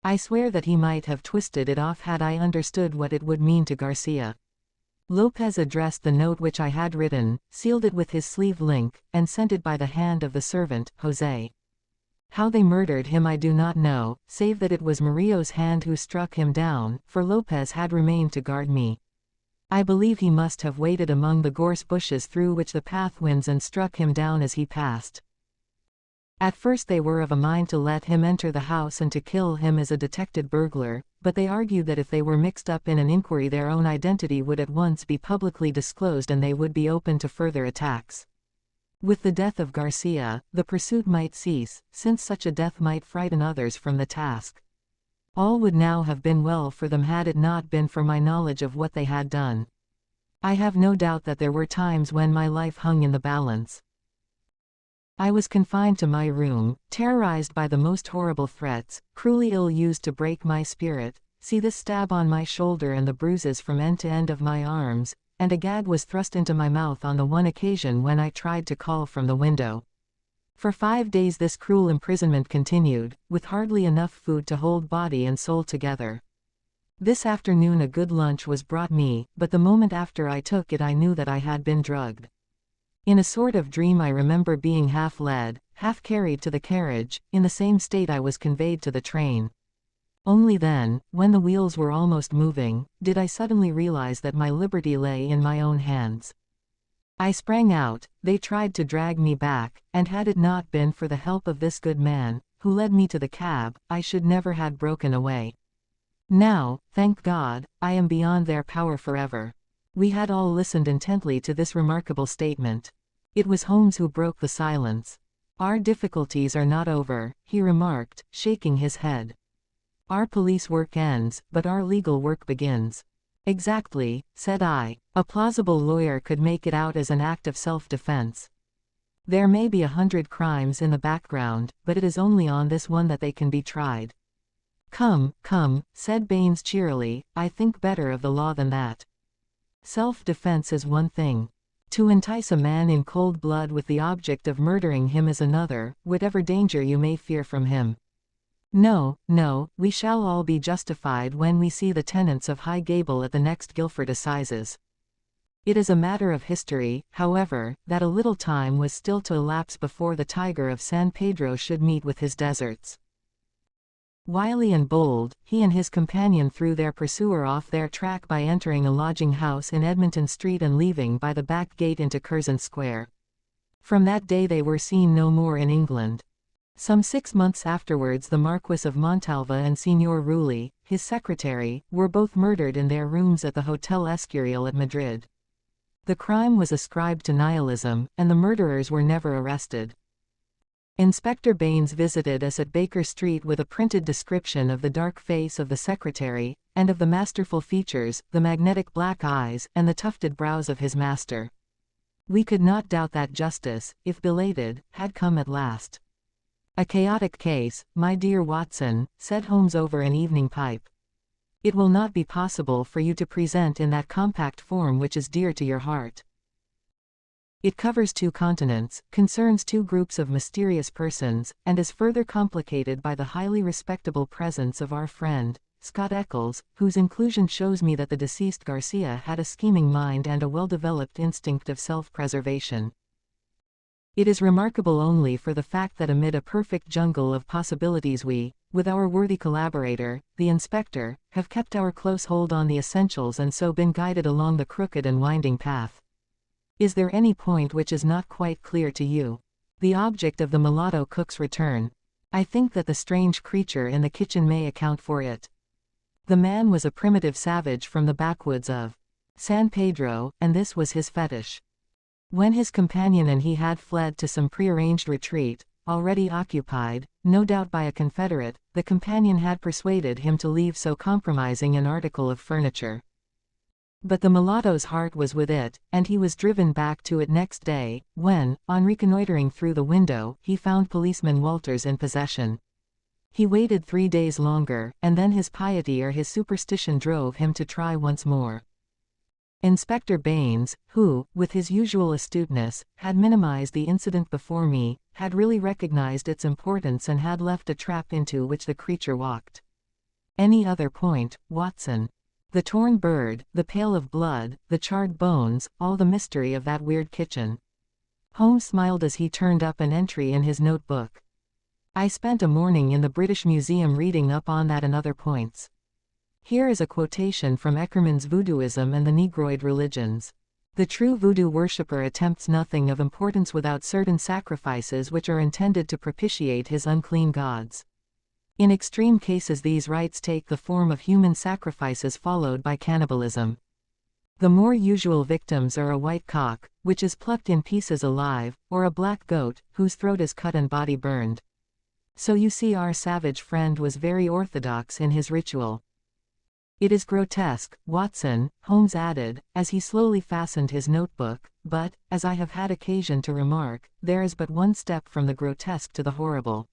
I swear that he might have twisted it off had I understood what it would mean to Garcia. Lopez addressed the note which I had written, sealed it with his sleeve link, and sent it by the hand of the servant, Jose. How they murdered him I do not know, save that it was Murillo's hand who struck him down, for Lopez had remained to guard me. I believe he must have waited among the gorse bushes through which the path winds and struck him down as he passed. At first they were of a mind to let him enter the house and to kill him as a detected burglar, but they argued that if they were mixed up in an inquiry their own identity would at once be publicly disclosed and they would be open to further attacks. With the death of Garcia, the pursuit might cease, since such a death might frighten others from the task. All would now have been well for them had it not been for my knowledge of what they had done. I have no doubt that there were times when my life hung in the balance. I was confined to my room, terrorized by the most horrible threats, cruelly ill-used to break my spirit. See this stab on my shoulder and the bruises from end to end of my arms, and a gag was thrust into my mouth on the one occasion when I tried to call from the window. For 5 days this cruel imprisonment continued, with hardly enough food to hold body and soul together. This afternoon a good lunch was brought me, but the moment after I took it I knew that I had been drugged. In a sort of dream I remember being half led, half carried to the carriage, in the same state I was conveyed to the train. Only then, when the wheels were almost moving, did I suddenly realize that my liberty lay in my own hands. I sprang out, they tried to drag me back, and had it not been for the help of this good man, who led me to the cab, I should never have broken away. Now, thank God, I am beyond their power forever. We had all listened intently to this remarkable statement. It was Holmes who broke the silence. Our difficulties are not over, he remarked, shaking his head. Our police work ends, but our legal work begins. Exactly, said I. A plausible lawyer could make it out as an act of self-defense. There may be 100 crimes in the background, but it is only on this one that they can be tried. Come, come, said Baines cheerily, I think better of the law than that. Self-defense is one thing. To entice a man in cold blood with the object of murdering him is another, whatever danger you may fear from him. No, no, we shall all be justified when we see the tenants of High Gable at the next Guildford Assizes. It is a matter of history, however, that a little time was still to elapse before the tiger of San Pedro should meet with his deserts. Wily and bold, he and his companion threw their pursuer off their track by entering a lodging house in Edmonton Street and leaving by the back gate into Curzon Square. From that day they were seen no more in England. Some 6 months afterwards the Marquis of Montalva and Signor Rulli, his secretary, were both murdered in their rooms at the Hotel Escurial at Madrid. The crime was ascribed to nihilism, and the murderers were never arrested. Inspector Baines visited us at Baker Street with a printed description of the dark face of the secretary, and of the masterful features, the magnetic black eyes, and the tufted brows of his master. We could not doubt that justice, if belated, had come at last. A chaotic case, my dear Watson, said Holmes over an evening pipe. It will not be possible for you to present in that compact form which is dear to your heart. It covers 2 continents, concerns 2 groups of mysterious persons, and is further complicated by the highly respectable presence of our friend, Scott Eccles, whose inclusion shows me that the deceased Garcia had a scheming mind and a well-developed instinct of self-preservation. It is remarkable only for the fact that amid a perfect jungle of possibilities we, with our worthy collaborator, the inspector, have kept our close hold on the essentials and so been guided along the crooked and winding path. Is there any point which is not quite clear to you? The object of the mulatto cook's return. I think that the strange creature in the kitchen may account for it. The man was a primitive savage from the backwoods of San Pedro, and this was his fetish. When his companion and he had fled to some prearranged retreat, already occupied, no doubt by a confederate, the companion had persuaded him to leave so compromising an article of furniture. But the mulatto's heart was with it, and he was driven back to it next day, when, on reconnoitering through the window, he found policeman Walters in possession. He waited 3 days longer, and then his piety or his superstition drove him to try once more. Inspector Baines, who, with his usual astuteness, had minimized the incident before me, had really recognized its importance and had left a trap into which the creature walked. Any other point, Watson? The torn bird, the pail of blood, the charred bones, all the mystery of that weird kitchen. Holmes smiled as he turned up an entry in his notebook. I spent a morning in the British Museum reading up on that and other points. Here is a quotation from Eckermann's Voodooism and the Negroid Religions. The true voodoo worshipper attempts nothing of importance without certain sacrifices which are intended to propitiate his unclean gods. In extreme cases these rites take the form of human sacrifices followed by cannibalism. The more usual victims are a white cock, which is plucked in pieces alive, or a black goat, whose throat is cut and body burned. So you see our savage friend was very orthodox in his ritual. It is grotesque, Watson, Holmes added, as he slowly fastened his notebook, but, as I have had occasion to remark, there is but one step from the grotesque to the horrible.